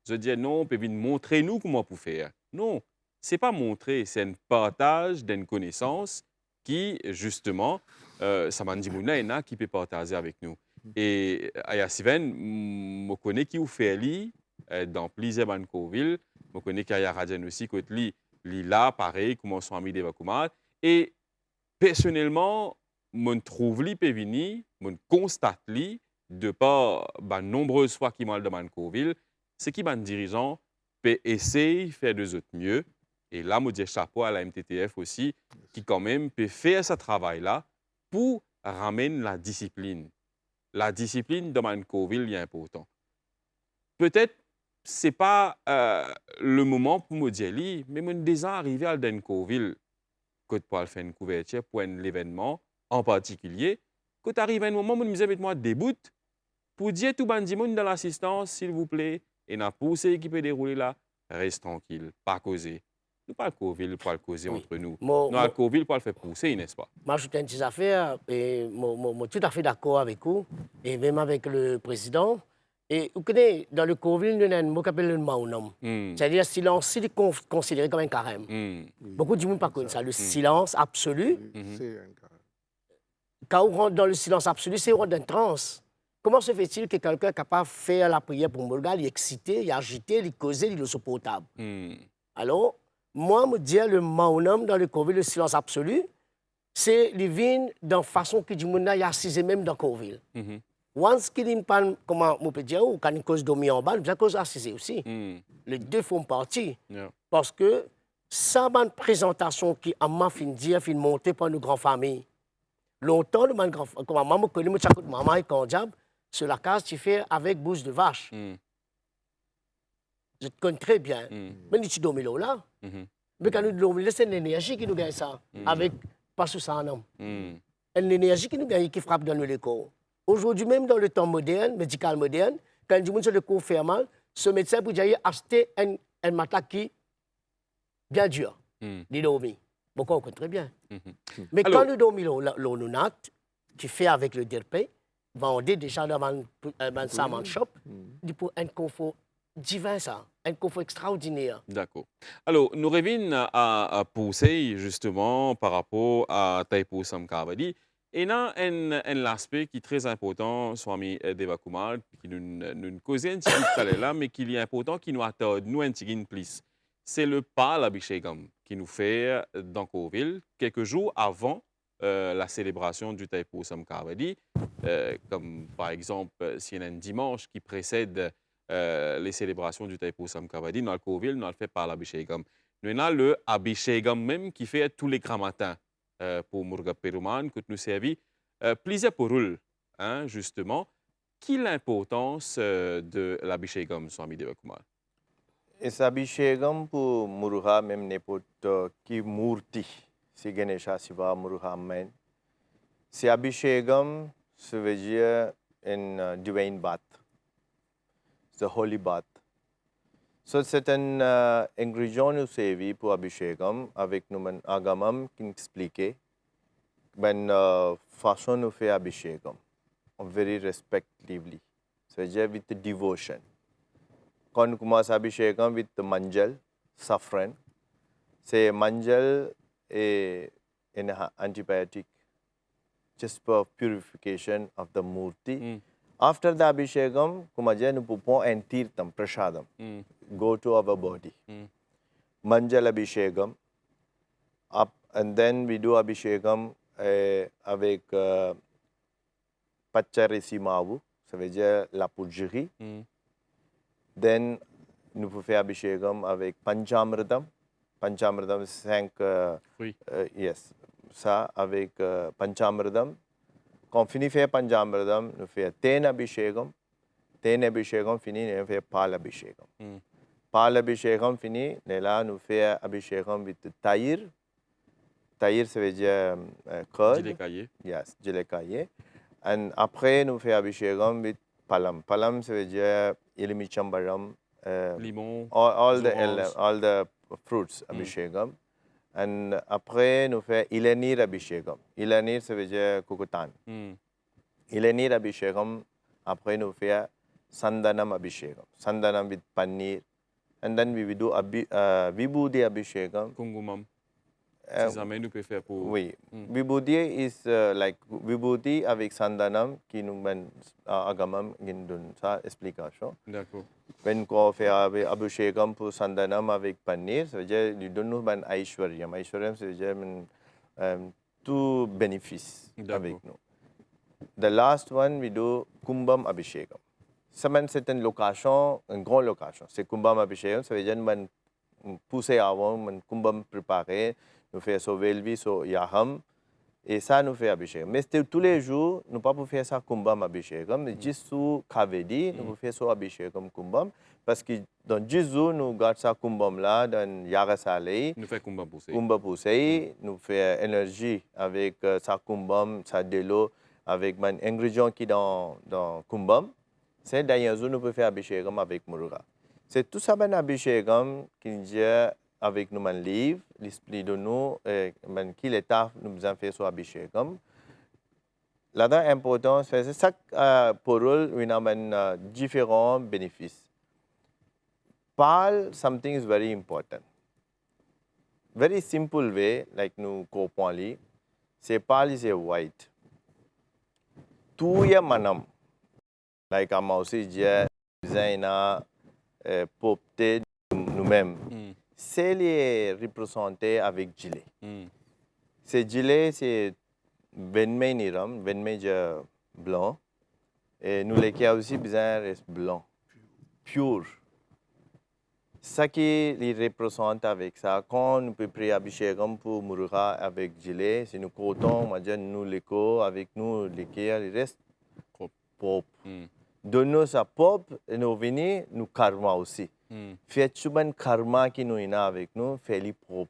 Je dis non, on peut venir montrer nous comment on peut faire. Non, c'est pas montrer, c'est un partage d'une connaissance qui, justement, ça m'a dit Mouna qui peut partager avec nous. Et Aya Siven, je connais qui vous fait li dans plusieurs banques-villes. Je connais qu'Aya Radjen aussi, côté li là, pareil, comment sont amis des Bakumal. Et personnellement, je trouve li pévini, je constate li, de par nombreuses fois qui mal de banque-ville, c'est qui ban dirigeant peut essayer de faire des autres mieux. Et là, je dis chapeau à la MTTF aussi, qui quand même peut faire ce travail-là pour ramener la discipline. La discipline dans banque-ville est importante. Peut-être ce n'est pas le moment pour me dire, mais je suis déjà arrivé à Denkoville, que pour faire une couverture pour un événement en particulier. Quand arrive un moment où je me dis, moi début pour dire tout le monde dans l'assistance, s'il vous plaît, et n'a poussé qui peut dérouler là, reste tranquille, pas causer. Nous pas le Covid pour le causer entre nous. Nous le Covid pour le faire pousser, n'est-ce pas? Moi, je une petite affaire et je suis tout à fait d'accord avec vous, et même avec le président. Et vous connaissez, dans le Covid, nous avons un mot qui s'appelle le maunam. C'est-à-dire silence considéré comme un carême. Beaucoup de gens ne connaissent pas ça. Le silence absolu. C'est un carême. Quand on rentre dans le silence absolu, c'est on rentre dans une transe. Comment se fait-il que quelqu'un est capable de faire la prière pour me regarder, il est excité, il est agité, il est causé, il est insupportable? Alors, moi, me dire le maunam dans le Covid, le silence absolu, c'est les vignes dans façon que du monde a assisé même dans le Covid. Once qu'il n'y a pas, comment on peut dire, ou quand il cause dormir en bas, il y a cause assisé aussi. Les deux font partie. Parce que ça, une présentation qui a ma fin dire, fin monter par nos grandes familles. Longtemps, le grand, comme maman connaît, moi, maman et Kandjab, sur la case, tu fais avec bouche de vache. Je te connais très bien. Mais tu dormes là. Mais quand nous dormons là, c'est l'énergie qui nous gagne ça. Avec, pas sous ça, non. L'énergie qui nous gagne, qui frappe dans le corps. Aujourd'hui, même dans le temps moderne, médical moderne, quand du monde se le corps fait mal, ce médecin peut dire acheter un matelas qui bien dur. Il dormit. Pourquoi on connaît très bien. Mais quand nous dormons l'onunat, qui fait avec le DRP, vendez déjà dans un saman shop, pour un confort divin, ça, un confort extraordinaire. D'accord. Alors, nous revenons à pousser justement par rapport à Taipo Samkavadi. Et il y a un aspect qui est très important, Swami Deva Kumar, qui nous cause un petit peu là, mais qui est important, qui nous attend, nous un petit peu plus. C'est le Pal Abhishekam qui nous fait dans Coville, quelques jours avant la célébration du Taipo Samkavadi. Comme par exemple, s'il y a un dimanche qui précède les célébrations du Taipo Samkavadi, dans le Coville, nous le fait Pal Abhishekam. Nous avons le Abhishekam même qui fait tous les grands matins. Pour Muruga Peruman, que nous servi plusieurs paroles, hein, justement. Quelle est l'importance de l'Abhishekam, Swami Devakumar? इस अभिषेकम पु मुरुहा मेम नेपोट की मूर्ति से गणेशा शिवा मुरुहा मैन से अभिषेकम सुवेजिया in divine bath, the holy bath. So certain ingrédients nous servis pour abhishekam avec nous agamam qui explique ben façon nous fait abhishekam very respectively. So with devotion. Quand nous commençons abhishekam with manjal, saffron. C'est manjal est an antibiotic just for purification of the murti. After the abhishekam, kumaja nu pupo and tirtam, prasadam, go to our body. Manjal abhishekam, up, and then we do abhishekam avec pacharisi mavu, ça veut dire la poudrerie. Then nous pouvons faire abhishekam avec panchamritam. Panchamritam, 5 yes. Ça avec panchamritam. Quand on finit de faire panchamritam, nous faisons ten abhishekam. Ten abhishekam fini, nous faisons pal abhishekam. Pal abhishekam fini, nous faisons abhishekam with taïr. Taïr, ça veut dire curd. Jilekaye. Yes, jilekaye. And après, nous faisons abhishekam with palam. Palam, ça veut dire ilimicham, limon, all the fruits abhishekam. And après, nous faisons ilanir abhishekam. Ilanir, ça veut dire kukutan. Ilanir abhishekam, après, nous faisons sandanam abhishekam. Sandanam with paneer, and then we will do Vibhuti Abhishekam. Kungumam. Uh, Si jamais nous peut faire pour... Oui. Vibhuti is like Vibhuti avec Sandanam, qui nous mène à Agamam, qui nous donne sa explication. D'accord. When on fait Abhishekam pour Sandanam avec Panir, ça veut dire lui donne nous un Aishwaryam. Aishwaryam, ça veut dire tout bénéfice avec nous. The last one, we do Kumbham Abhishekam. C'est une location, une grande location. C'est Kumbham Abhishekam, ça veut dire qu'on pousse avant, on Kumbham préparé, nous faisons sauver le vie, so Yaham, et ça nous fait Abhishekam. Mais tous les jours, nous ne pouvons pas faire ça Kumbham Abhishekam, mais juste sous Kavedi, nous pouvons faire ça Abhishekam Kumbham, parce que dans 10 jours, nous gardons ça Kumbham là, dans Yarasalei. Nous faisons Kumbham poussé. Kumbham poussé, nous faisons énergie avec ça Kumbham, ça de l'eau, avec les ingrédients qui sont dans Kumbham. C'est d'ailleurs nous pouvons faire Abhishekam avec Muruga. C'est tout ça ben Abhishekam qui dit avec nous un livre, l'esprit de nous, qui l'état nous besoin faire sur Abhishekam. Là-dedans important, c'est chaque parole il y a différents bénéfices. Pal, something is very important. Very simple way, like nous comprendre, c'est Pal is a white. Tout est manam. Like I'm aussi dire, designer, popté nous-mêmes. C'est les représenté avec gilet. Ce gilet, c'est venmei niram, venmei blanc. Et nous les qui a aussi besoin reste blanc, pur. Ça qui les représente avec ça, quand nous pouvons prier Abhishekam pour Muruga avec gilet, c'est nous coton, nous l'écho, avec nous les qui reste pop. Donne-nous sa pop et nous venons nous karma aussi. Fait chuban karma qui nous est avec nous, fait les pop.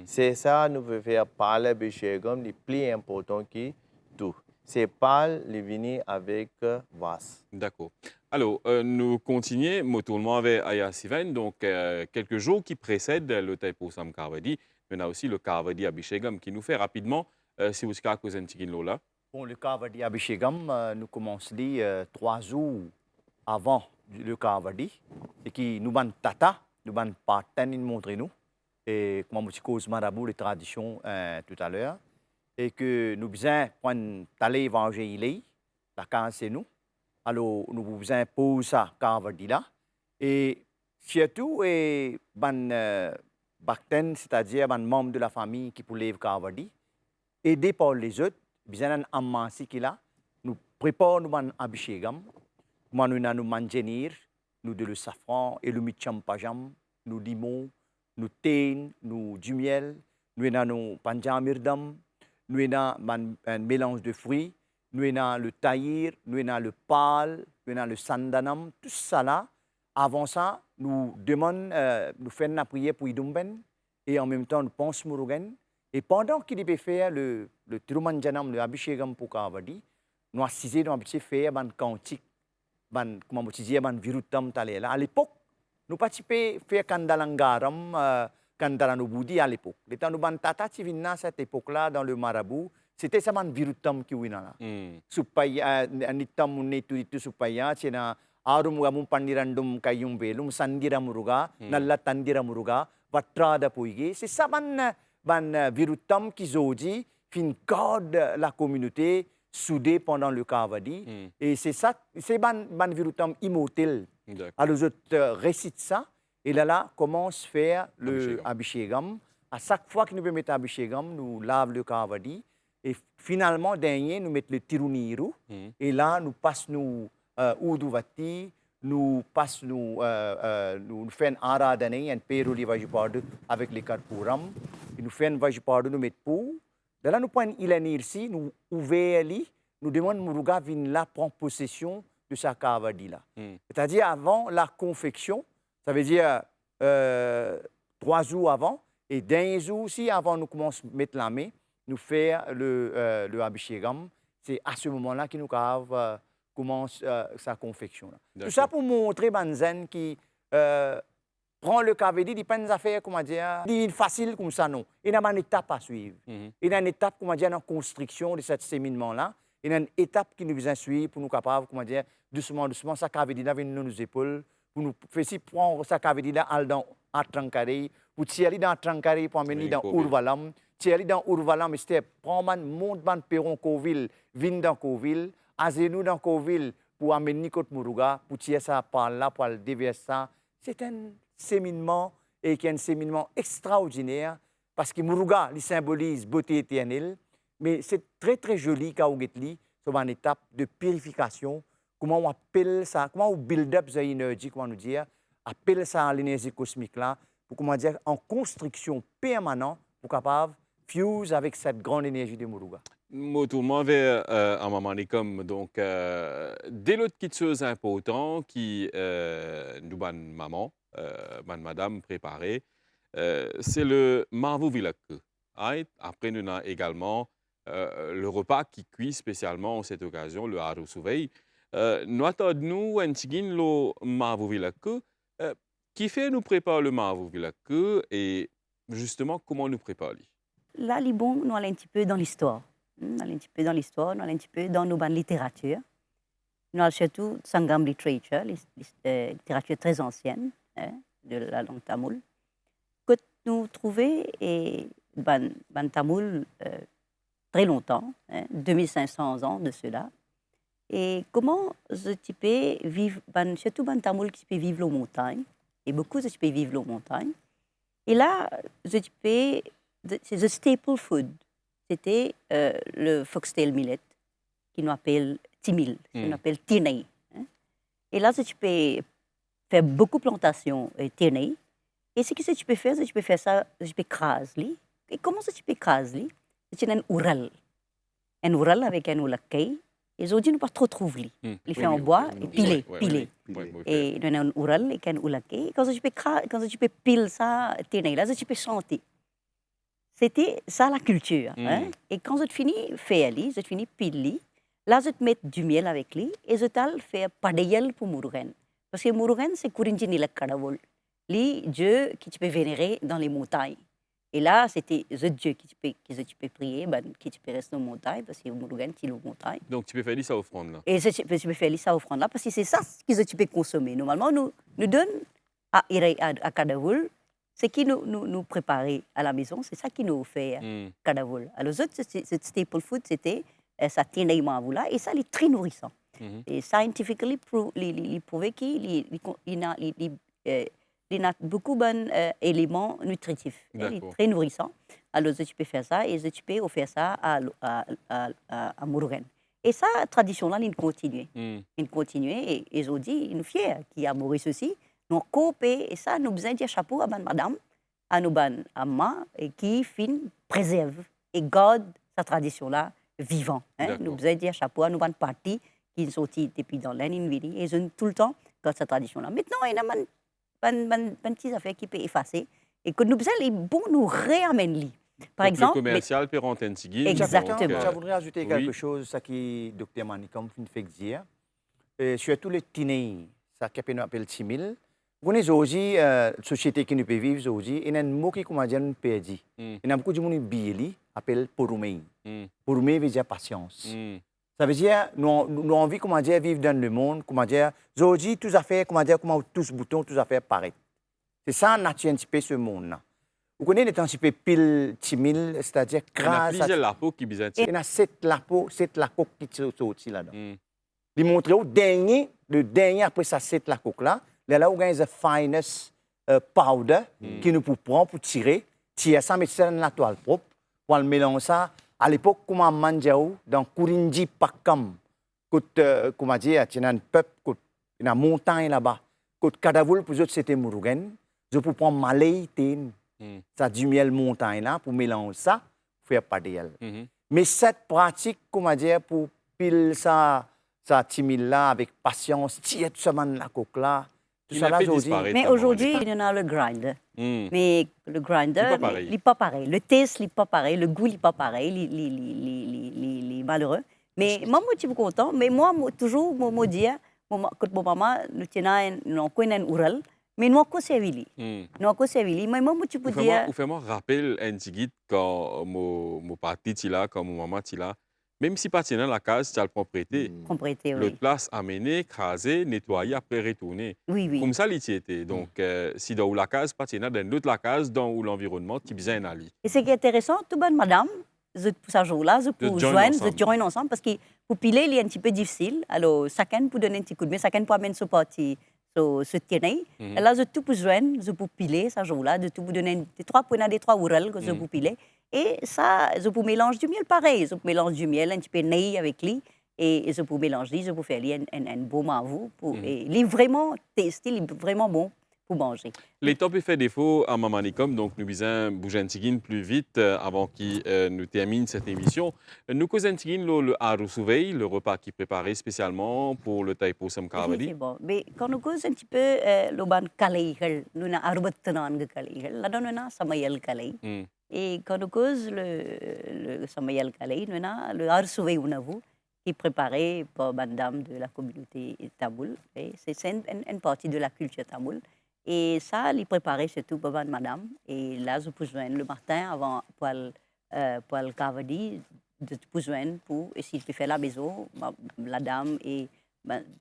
C'est ça nous pouvons faire par l'Abhishekam, le plus important qui tout. C'est pas les venir avec vas. D'accord. Alors, nous continuons motournement avec Aya Sivan. Donc, quelques jours qui précèdent le Thaipusam Karvadi, il y en a aussi le Karvadi Abhishekam qui nous fait rapidement, si vous avez un petit là. Bon, le Karvadi Abhishekam, nous commençons 3 jours avant le Karvadi. Et qui nous ban tata, nous ban parten, nous montre nous. Et comme je cause marabout, les traditions tout à l'heure. Et que nous besoin prendre d'aller évangéliser, la case c'est nous. Alors, nous besoin poser ça Karvadi là. Et surtout, et ban bakten, c'est-à-dire ban membre de la famille qui pour lève Karvadi, aidé par les autres, besoin d'un amansi qui là, nous préparons nous ban Abhishekam, nous mangenir, nous de le safran et le mitchampajam, nous limon, nous thé, nous du miel, nous avons panjamirdam. Nous avons un mélange de fruits, nous avons le tahir, nous avons le pal, nous avons le sandanam, tout ça là. Avant ça, nous demandons, nous faisons la prière pour Idumben et en même temps nous pensons Murugan. Et pendant qu'il peut faire le Tirumanjanam, le Abhishekam pour Karvadi, nous assisons dans un faire un cantique, comment on dit, un virutam talela. À l'époque, nous participions faire Kandalangaram. Kandaranubudi à l'époque. Les temps nous tata à cette époque-là dans le marabout, c'était ça man virutam qui wina là. Supaya nitam itu supaya cina arum gamu pandirandum kayum belum sandira muruga nalla tandira muruga vatrada puigi. C'est ça ban virutam qui zoji fin garde la communauté soudée pendant le Karvadi. Et c'est ça, c'est ban virutam immortel. Alors je récite ça. Et là, commence à faire le Abhishekam. À chaque fois que nous mettons Abhishekam, nous lavons le Karvadi. Et finalement, dernier, nous mettons le Tiruniru. Et là, nous passons Uduvati, nous passons, nous faisons Aradane, un Peruli Vajupadu avec les Karpuram. Et nous faisons Vajupadu, nous mettons pour. De là, nous prenons Ilanirsi, nous ouvrons, nous demandons Muruga vienne là prendre possession de sa Karvadi là. C'est-à-dire avant la confection. Ça veut dire 3 jours avant. Et d'un jour aussi, avant nous commençons à mettre la main, nous faire le Abhishekam. C'est à ce moment-là que nous commence sa confection. Tout ça pour montrer Banzen qui prend le Karvadi, il pas une affaire, comment dire, facile comme ça, non. Il y a une étape à suivre. Il y a une étape, comment dire, dans la construction de ce séminement-là. Il y a une étape qui nous besoin suivre pour nous capables, comment dire, doucement, ça Karvadi là, vient nous épaules. pour nous faire si prendre ça qu'avait dit là al dans à Trancare pour tirer dans Trancare pour amener Oui, dans Coville. Urvalam tirer dans Urvalam c'était prendre man monte man Perron Coville vin dans Coville azenou dans Coville pour amener Côte Muruga pour tirer ça par là pour le déverser ça c'est un séminement et qui est un séminement extraordinaire parce que Muruga il symbolise beauté éternelle mais c'est très très joli quand on est là sur une étape de purification. Comment on appelle ça, comment on build up cette énergie, comment nous dire, appelle ça l'énergie cosmique là, pour comment dire, en construction permanente, pour capable fuse avec cette grande énergie de Muruga. Moi, vers un moment donné comme donc des autres petites choses importantes qui nous ban maman, ban madame préparée, c'est le marvou vilak. Après, nous avons également le repas qui cuit spécialement en cette occasion, le haru souveil. Nous attendons un petit le marvou vilak qui fait nous prépare le marvou vilak et justement comment nous prépare. Là, Libon, nous allons un petit peu dans l'histoire. Nous allons un petit peu dans l'histoire, nous allons un petit peu dans nos bandes littérature. Nous allons surtout Sangam Literature, littérature très ancienne de la langue tamoul. Que nous trouvons et ban tamoul très longtemps, 2500 ans de cela. Et comment ce type vivre, surtout ban tamoul qui peut vivre aux montagnes, et beaucoup de types vivent aux montagnes. Et là, ce type, c'est le staple food. C'était le foxtail millet, qui nous appelle timil, qui nous appelle tinei. Et là, tu peux faire beaucoup de plantations tinei. Et ce que tu peux faire ça, tu peux craser. Et comment ça tu peux craser? C'est un oural. Un oural avec un oulakei. Et aujourd'hui, nous ne pas trop trouver. Il fait en bois et pilé. Et nous avons un oural avec un oulakei. Quand tu peux piler ça, tinei, là, tu peux chanter. C'était ça la culture. Et quand je finis faire, je finis pile, là je te mets du miel avec lui et je t'al faire padayel pour Murugan. Parce que Murugan c'est Kurinji Nilak Kadavol, les dieux qui tu peux vénérer dans les montagnes. Et là c'était ce dieu qui tu peux prier, qui tu peux rester dans les montagnes parce que Murugan c'est les montagnes. Donc tu peux faire ça offrande là. Et tu peux faire ça offrande là parce que c'est ça que tu peux consommer. Normalement nous donnons à Kadavol. Ce qui nous préparait à la maison, c'est ça qui nous fait Kadavol. Alors, ce staple food, c'était ça tinei mavula et ça, il est très nourrissant. Et scientifically, il prouvé qu'il y a beaucoup d'éléments nutritifs. Il est très nourrissant. Alors, tu peux faire ça et tu peux offrir ça à Murugan. Et ça, tradition-là, il continue. Il continue et ils ont dit, ils nous fiers qu'il a Maurice aussi. Nous coopé et ça, nous besoin de chapeau à madame, à nous ban amma et qui préserve et garde sa tradition-là vivant. Nous besoin de chapeau à nous ban parti qui sont sortis depuis dans l'année et ils ont tout le temps garde sa tradition-là. Maintenant, il y a des petites affaires qui peuvent effacer et que nous besoin les bons nous réamènent. Par exemple, le commercial Perrontin Tigui. Exactement. Je voudrais ajouter quelque chose, ça qui Dr Manicom fait dire. Surtout le tinei, ça qu'on appelle timil. Vous avez aujourd'hui, la société qui nous peut vivre aujourd'hui, il y a un mot qui comment dire nous perdu. Il y a beaucoup de gens qui bili appelle porumei. Porumei veut dire patience. Ça veut dire nous envie comment dire vivre dans le monde, comment dire aujourd'hui tout à fait comment dire comment tous boutons tout à fait paraît. C'est ça nature un petit peu ce monde là. Vous connaissez un petit peu pile timil, c'est-à-dire crasse. Il y a plusieurs lapos qui bizarre. Il y a 7 lapos qui sont là-dedans. Il montre le dernier après ça 7 lapos là. Là où il y a le finest powder qui nous prend pour tirer ça, mettre ça dans la toile propre, pour le mélanger ça. À l'époque, comme on mangeait dans Kurinji Pakam, comment dire, il y a un peuple, il y a une montagne là-bas. Côte Kadavul, pour eux, c'était Murugan. Je peux prendre Malay, ça du miel montagne là, pour mélanger ça, pour faire pas de miel. Mais cette pratique, comment dire, pour pile ça timide là, avec patience, tirer tout ça dans la coque là. Mais aujourd'hui, il y en a le grinder. Mais le grinder, il n'est pas pareil. Le taste n'est pas pareil. Le goût n'est pas pareil. Il est malheureux. Mais moi, je suis content. Mais moi, toujours, je dis, quand mon maman, nous avons un oral, mais nous avons servi. Nous avons servi. Mais moi, je peux dire... Vous faites-moi rappeler un petit guide quand mon parti est là, quand mon maman est là. même si pas dans la case, tu as le propriété. Propriété, oui. L'autre place, amener, craser, nettoyer, après retourner. Oui, oui. Comme ça, l'y était. Donc, si dans la case, pas dans l'autre la case, dans où l'environnement, tu bien aller. Et ce qui est intéressant, tout bon, madame, je pour ce jour-là, je peux joindre joindre, ensemble. je joindre ensemble parce que pour piler, il est un petit peu difficile. Alors, chacun peut donner un petit coup de main, chacun peut amener ce parti, ce terrain. Et là, je tout peux joindre, je peux piler ce jour-là, je tout peux donner des trois points, des trois ourels que je peux piler. Et ça, je peux mélanger du miel pareil. Je peux mélanger du miel un petit peu nez avec lui. Et je peux mélanger, je peux faire un beau mavou. Et il est vraiment testé, il est vraiment bon pour manger. Les temps peut faire défaut à Mamanicom, donc nous bisons bouger un petit plus vite avant qu'il nous termine cette émission. Nous causons un petit le haru souveil, le repas qui est préparé spécialement pour le Taipo Sam Oui, Karavali. c'est bon. Mais quand nous cause un petit peu le ban kalaiகள், nous avons 64 kalaiகள். Là, nous avons samayal kalai. Et quand nous cause le samayal kalai, nous avons le haru souveil unavu qui est préparé par madame de la communauté tamoul. C'est une partie de la culture tamoul. Et ça, il est préparé surtout par madame. Et là, je peux joindre le matin avant pour le cavadi, de peux joindre pour essayer de faire la maison, la dame et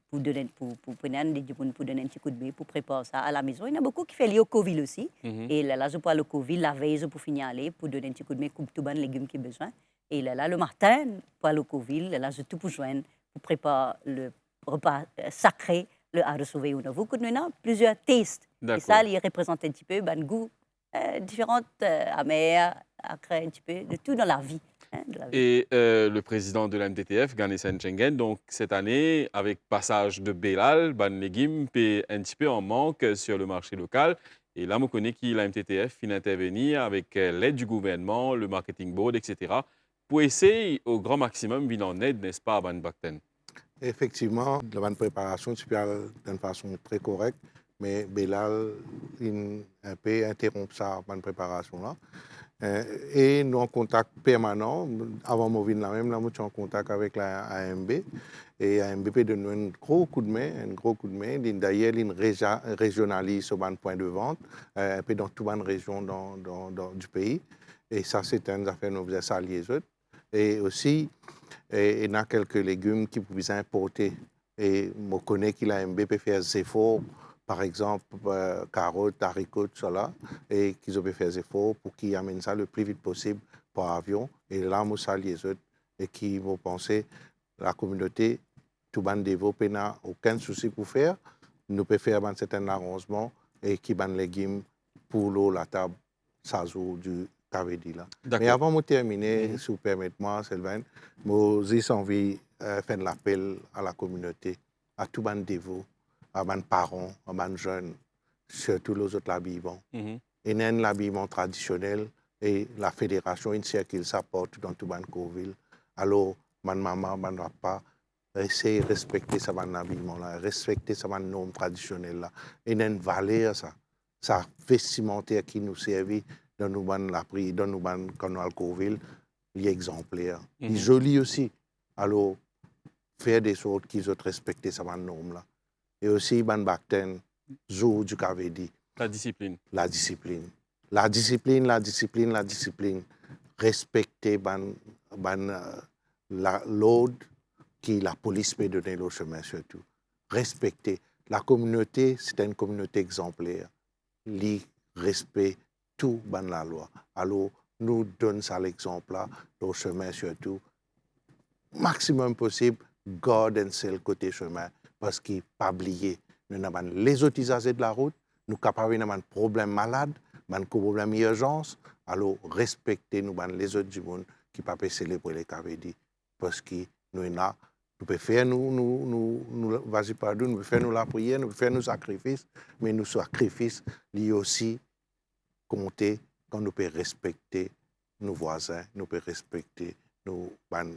pour donner pour donner un petit coup de main pour préparer ça à la maison. Il y en a beaucoup qui font lié au Covid aussi. Et là, je peux le Covid, la veille, je peux finir aller pour donner un petit coup de main, couper tout les légumes qui ont besoin. Et là, le matin, pour le Covid, là, je tout pour joindre pour préparer le repas sacré, le haru souveil unavu. Nous avons plusieurs tests. Et ça, il représente un petit peu le goût différentes, amères, acré, un petit peu, de tout dans la vie. Et le président de la MTTF, Ganesan Chengen, donc cette année, avec passage de Belal, ban légumes, est un petit peu en manque sur le marché local. Et là, on connaît que la MTTF finit intervenir avec l'aide du gouvernement, le marketing board, etc., pour essayer au grand maximum d'en en aide, n'est-ce pas, à Ban Bakten? Effectivement, la bonne préparation, tu peux aller d'une façon très correcte, mais Belal, il un peu interrompt sa bonne préparation-là. Et nous en contact permanent, avant de venir là même, nous sommes en contact avec la AMB. Et AMB peut donner un gros coup de main. D'ailleurs, il régionalise ce point de vente, un peu dans toute la région du pays. Et ça, c'est une affaire que nous faisons ça les autres. Et aussi, il y a quelques légumes qui peuvent importer. Et je connais que l'AMB peut faire des efforts, par exemple, carottes, haricots, tout cela, et qu'ils peuvent faire des efforts pour qu'ils amènent ça le plus vite possible par avion. Et là, nous saluons les autres et qui vont penser la communauté, tout le monde développe, n'a aucun souci pour faire. Nous pouvons faire un certain arrangement et qui ban légumes pour l'eau, la table, ça joue du Kavedi là. Mais avant de terminer, si vous permettez-moi, Sylvain, j'ai envie de faire l'appel à la communauté, à tout le monde dévot, à mes parents, à mes jeunes, surtout les autres l'habillement. Il y a un habillement traditionnel et la fédération, une circle s'apporte dans tout le monde. Alors, ma maman, mon papa, essayez de respecter ce habillement-là, respecter ce norme traditionnel-là. Il y a une valeur, ça vestimentaire qui nous servait dans nous la prix, dans nous canal Coville, il est exemplaire. Il est joli aussi. Alors, faire des choses qui ont respecté ce norme-là. Et aussi, Ban Bakten, jour du Kavedi. La discipline. La discipline. La discipline, la discipline, la discipline. Respecter l'ordre que la police peut donner le chemin surtout. Respecter. La communauté, c'est une communauté exemplaire. Li respect tout ban la loi. Alors, nous donnons ça l'exemple-là, le chemin surtout. Maximum possible, garde un seul côté chemin, parce qu'il n'est pas oublié. Nous avons les autres usagers de la route, nous sommes capables d'avoir un problème malade, un problème d'urgence. Alors, respectez nous les autres du monde qui ne peuvent pas célébrer les Kavedi, parce que nous sommes là. Nous pouvons faire vas-y pardon, nous pouvons faire la prière, nous pouvons faire nos sacrifices, mais nos sacrifices, lui aussi, compter quand nous pouvons respecter nos voisins, nous pouvons respecter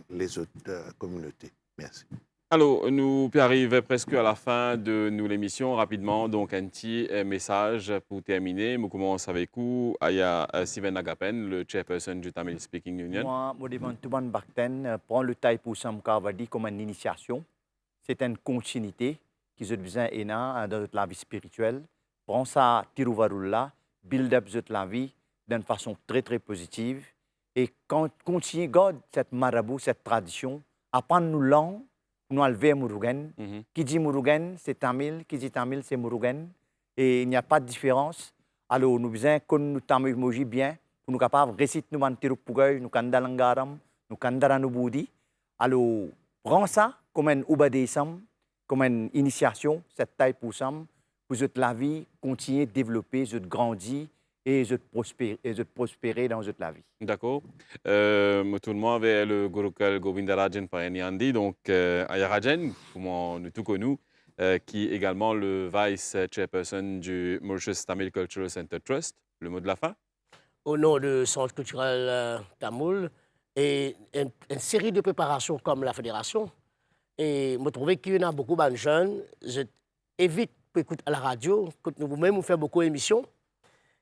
les autres communautés. Merci. Alors, nous arrivons presque à la fin de l'émission. Rapidement, donc un petit message pour terminer. Nous commençons avec vous. Il y a Steven Agapen, le chairperson du Tamil Speaking Union. Moi, je demande tout le monde Bakten prend le Taipo Sam Kavadi comme une initiation. C'est une continuité qui est besoin dans la vie spirituelle. Prends ça, Tiruvarula, build up la vie d'une façon très très positive. et continuer garder cette marabout, cette tradition, apprendre nos langues, nous enlever Murugan. Qui dit Murugan, c'est Tamil, qui dit Tamil, c'est Murugan. Et il n'y a pas de différence. Alors, nous besoin que nous Tamil moji bien, pour nous capables de réciter nous mantiru pugay, nous kandalangaram, nous kandaranubudi. Alors, prends ça comme un ubadesam, comme une initiation, cette taille pour Sam, pour que la vie continue de développer, de grandir et de prospérer dans la vie. D'accord. Tout le monde avait le Gurukul Govindarajan Payaniandi, donc Ayarajan, comment nous tout connus, qui est également le vice-chairperson du Mauritius Tamil Cultural Center Trust. Le mot de la fin? Au nom du Centre culturel Tamoul et une série de préparations comme la fédération. Et je trouve qu'il y a beaucoup de jeunes. J'évite d'écouter à la radio, que nous-mêmes, nous faisons beaucoup d'émissions.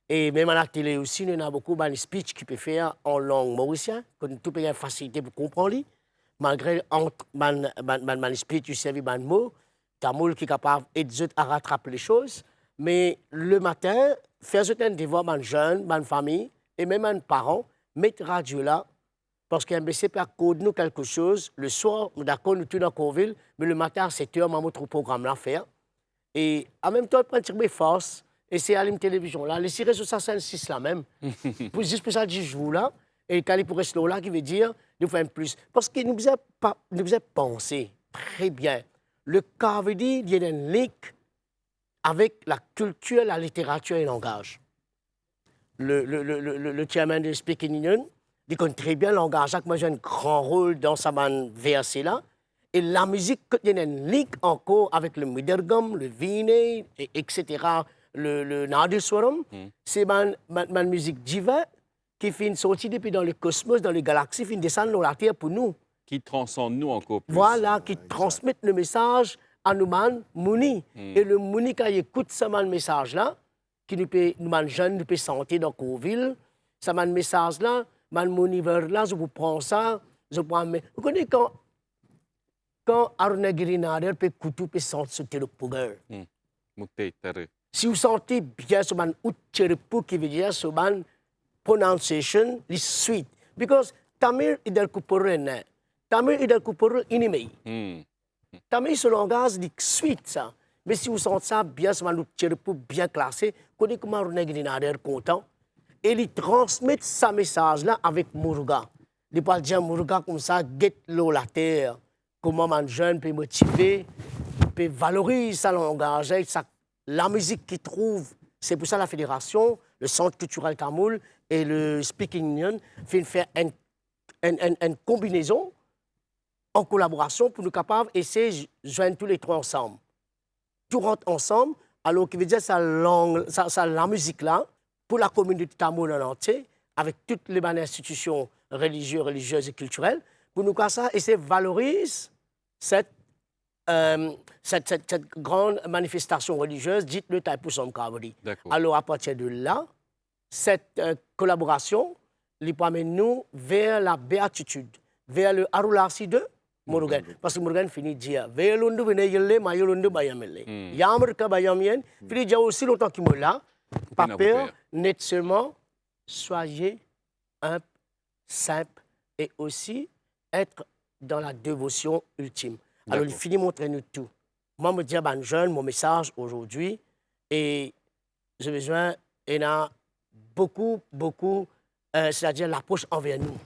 Et même à la télé aussi, il y a beaucoup de speech qui peuvent faire en langue mauricienne, que nous avons une facilité pour comprendre. Malgré entre les speech, tu sais, des mots, Tamoul qui est capable d'aider à rattraper les choses. Mais le matin, faire un devoir aux jeunes, aux familles et même aux parents, mettre la radio là, parce qu'un BC peut accorder nous quelque chose. Le soir, nous d'accord, nous sommes dans Corville, mais le matin à 7 h, nous avons un programme à faire. Et en même temps, prendre mes forces, et c'est à la télévision là, les séries sur ça, c'est 6 là même. Juste pour ça, 10 jours là, et quand il pourrait se là, qui veut dire, nous faisons plus. Parce que nous avons pensé très bien. Le cas veut dire, il y a un lien avec la culture, la littérature et le langage. Le chairman de Speaking Union, il connaît très bien le langage. Jacques a un grand rôle dans sa verset là. Et la musique, il y a un lien encore avec le Midergam, le Vine, etc., le Nadiswaram. C'est ma musique divine qui fait sortir depuis dans le cosmos, dans les galaxies, qui descend dans la Terre pour nous. Qui transcende nous encore plus. Voilà, qui transmet le message à nous, Mouni. Et le Mouni, quand il écoute ce message-là, qui nous jeunes, nous peut sentir dans Corville, ce message-là, Mouni vers là, je vous prends ça, je prends. Vous connaissez quand Arunagiri Nader peut écouter, peut sentir le pouvoir. Si vous sentez bien ce Utcherepu, qui veut dire ce pronunciation, is sweet. Because Tamil est le Kupurene. Tamil est le Kupurene ennemi. Tamil, ce langage dit sweet, ça. Mais si vous sentez ça bien, ce Utcherepu bien classé, vous connaissez comment Arunagiri Nader est content. Et il transmet ce message-là avec Muruga. Il parle de Muruga comme ça, get l'eau la terre. Comment un jeune peut motiver, peut valoriser sa langage, la musique qu'il trouve. C'est pour ça la fédération, le Centre culturel Tamoul et le Speaking Union faire une combinaison en collaboration pour nous capables d'essayer de joindre tous les trois ensemble. Tout rentre ensemble, alors qui veut dire la musique-là, pour la communauté Tamoul en entier, avec toutes les institutions religieuses et culturelles, pour nous casser et c'est valorise cette grande manifestation religieuse dite le Taipusam Kavadi. Alors, à partir de là, cette collaboration les amène nous vers la béatitude, vers le Arulasi de Murugan. Parce que Murugan finit de dire vers l'undu veneyele, mayolundu bayamele. Yamrka bayamien, finit de aussi longtemps qu'il me l'a, pas peur, net seulement, soyez humble, simple et aussi être dans la dévotion ultime. Alors, il finit de montrer nous tout. Moi, je me dis à jeune, mon message aujourd'hui, et j'ai besoin, il y a beaucoup, c'est-à-dire l'approche envers nous.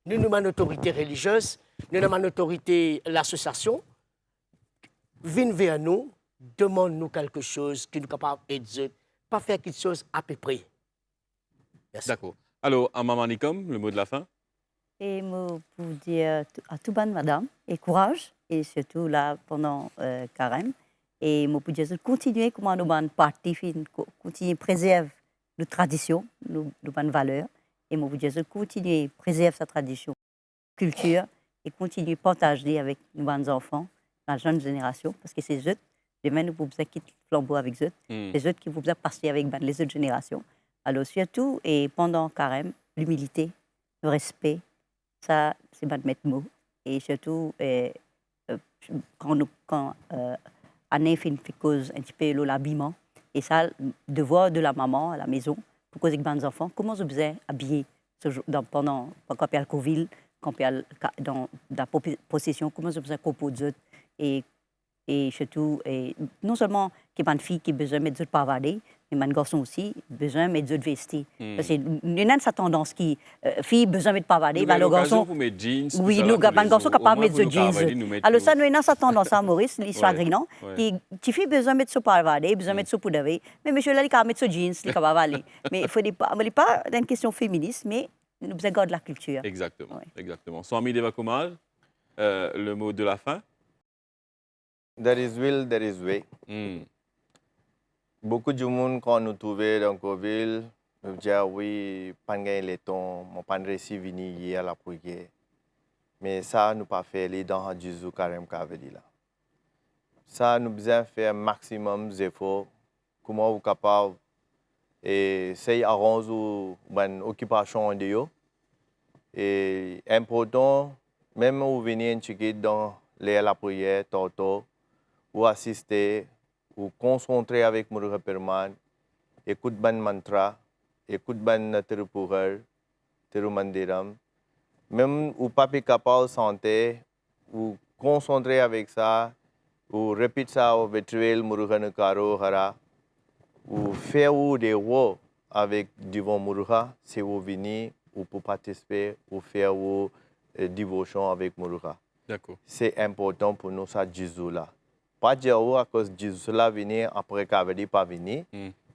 Nous avons une autorité religieuse, nous avons une autorité, l'association, viens vers nous, demande-nous quelque chose qui nous est capable d'aider, pas faire quelque chose à peu près. D'accord. Alors, à Maman Nikom, le mot de la fin? Et moi, pour dire à tout bonne madame, et courage, et surtout là pendant carême. Et moi, pour dire continuer comment nous avons parti, continuer à préserver nos traditions, nos bonnes valeurs. Et moi, pour dire continuer à préserver sa tradition, culture, et continuer à partager avec nos bonnes enfants, la jeune génération, parce que c'est eux, demain, nous pouvons quitter le flambeau avec eux, les autres qui pouvons passer avec les autres générations. Alors, surtout, et pendant carême, l'humilité, le respect, ça, c'est pas de mettre mots. Et surtout, quand Anne fait une cause un petit peu l'habillement, et ça, le devoir de la maman à la maison, pour causer avec les enfants, comment vous êtes habillés pendant quand il y a le Covid, quand il y a dans la possession, comment ça s'appelle, composite, et surtout, et non seulement qu'il y a une fille qui a besoin de mettre du pavadé, mais un garçon aussi besoin de mettre du vesti. Parce que il y a cette tendance qui, fille besoin de mettre pavadé, le garçon. Vous mettez jeans. Oui, le garçon capable de mettre du jeans. Alors ça, nous avons cette tendance à Maurice, l'histoire grinant, qui fait besoin de mettre ce pavadé, besoin de mettre ce poudre. Mais monsieur là, il a mettre ce jeans, il est capable d'aller. Mais il ne faut pas une question féministe, mais nous avons besoin de la culture. Exactement, Oui. exactement. Swami Devakumar, le mot de la fin. There is will, there is way. Beaucoup de monde, quand nous trouvons dans Covid, nous disent oui, pas gagner les temps, mon pas réussi à venir hier à la prière. Mais ça, nous pas fait les dans Jésus carême qu'avait là. Ça, nous besoin faire maximum d'efforts. Comment vous capable et c'est arranger une occupation de yo. Et important, même vous venez en checker dans la prière, toto, ou assister, ou concentrer avec mon repérement, écoute ban mantra, écoute ban tirupurel, tirumandiram. Même ou pas capable de santé, ou concentrer avec ça, ou répéter ça au virtuel, murugan karo hara, ou faire des voix avec devant muruga, c'est vous venir, ou pour participer, ou faire une dévotion avec muruga. D'accord. C'est important pour nous, ça, Jésus là. Pas dire à cause de Jésus là venir après qu'avait pas venir.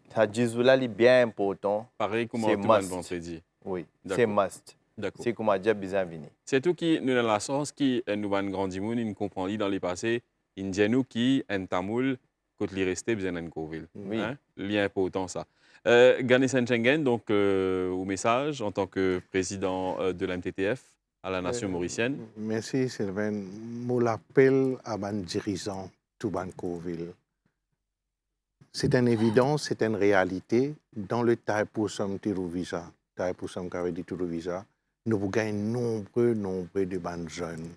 Ça, Jésus là, il est bien important. Pareil comme c'est tout le must. vendredi. Oui, c'est must. D'accord. C'est comme dire besoin venir. C'est tout qui nous dans la sens qui nous avons grandi, nous comprenons dans le passé, Indiens qui en tamoul, quand il restait besoin d'un Covid. Oui. Hein? Lien important ça. Gani Senchen, donc au message en tant que président de la MTTF à la nation mauricienne. Merci Sylvain. Moi l'appel à ban dirigeant tout ban Covid. C'est une évidence, c'est une réalité. Dans le taille pour somme Tirouvisa, taille pour somme qu'avait dit Tirouvisa, nous avons gagné nombreux de ban jeunes.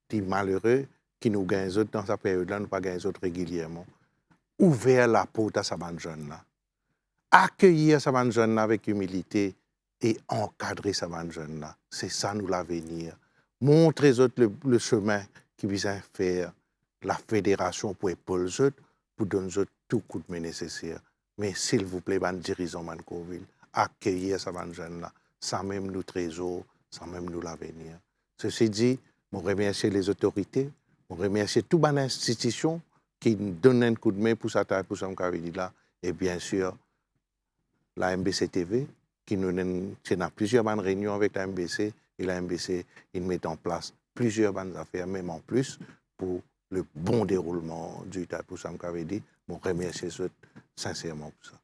Des malheureux qui nous gagnent dans cette période-là, nous pas gagnent régulièrement. Ouvert la porte à ces ban jeunes-là. Accueillir ces ban jeunes-là avec humilité et encadrer ces ban jeunes-là. C'est ça nous l'avenir. Montrer le chemin qui vient faire la fédération pour épauler pour donner tout coup de main nécessaire. Mais s'il vous plaît, ban dirigeant ban Covid, accueillir ces ban jeunes-là, sans même nous trésor, sans même nous l'avenir. Ceci dit, je remercie les autorités, je remercie toutes les institutions qui nous donnent un coup de main pour ça, pour ce là, et bien sûr la MBC TV, qui nous a plusieurs réunions avec la MBC, et la MBC il met en place plusieurs bonnes affaires, même en plus, pour le bon déroulement du Taipusam Kavedi. Je remercie sincèrement pour ça.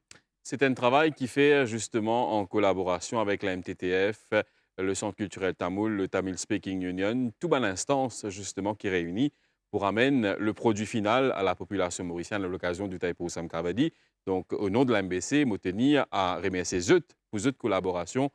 C'est un travail qui fait justement en collaboration avec la MTTF, le Centre culturel Tamoul, le Tamil Speaking Union, toute une instance justement qui réunit pour amener le produit final à la population mauricienne à l'occasion du Taipusam Kavedi. Donc, au nom de la MBC, je tenir à remercier pour cette collaboration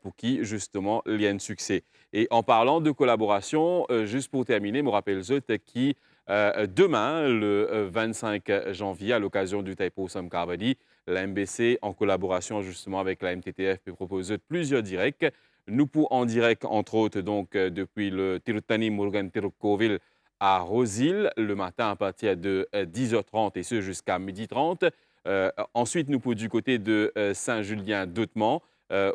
pour qui, justement, il y a un succès. Et en parlant de collaboration, juste pour terminer, je me rappelle qui, demain, le 25 janvier, à l'occasion du Taipusam Kavedi, la MBC, en collaboration justement avec la MTTF, peut proposer plusieurs directs. Nous pour en direct, entre autres, donc, depuis le Tirutani Murugan Tirukkovil à Rosil, le matin à partir de 10h30 et ce jusqu'à 12h30. Ensuite, nous pour du côté de Saint-Julien d'Outman,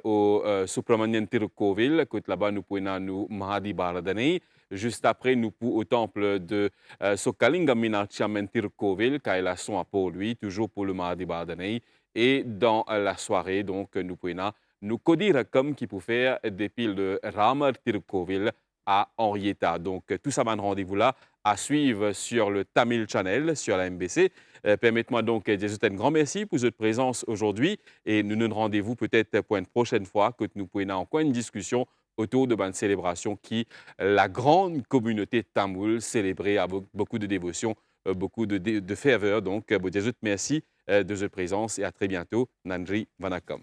au Subramanian Tirukkovil, côté là-bas, nous pouvons nous Mahadi Baradani. Juste après, nous pour au temple de Sokalinga Minachaman Tirukkovil, car il a son pour lui, toujours pour le Mahadi Baradani. Et dans la soirée, donc, nous pouvons nous codir comme qui peut faire depuis le Ramar Tirukkovil à Henrietta. Donc, tout ça va un rendez-vous là à suivre sur le Tamil Channel, sur la MBC. Permettez-moi donc de dire un grand merci pour votre présence aujourd'hui et nous nous rendez-vous peut-être pour une prochaine fois que nous pourrons encore une discussion autour de une célébration qui la grande communauté tamoule célébrait avec beaucoup de dévotion, beaucoup de ferveur. Donc, merci de votre présence et à très bientôt. Nandri Vanakam.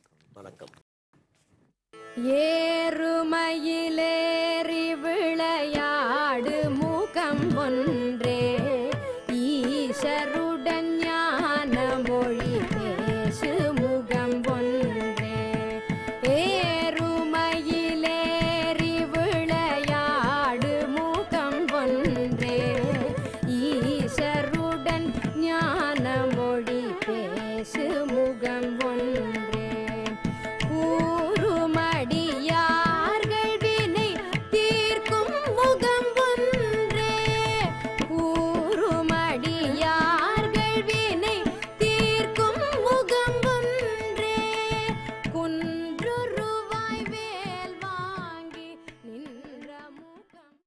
ஏறுமயிலேறி விளையாடு மூக்கம் ஒன்றே ஈசரு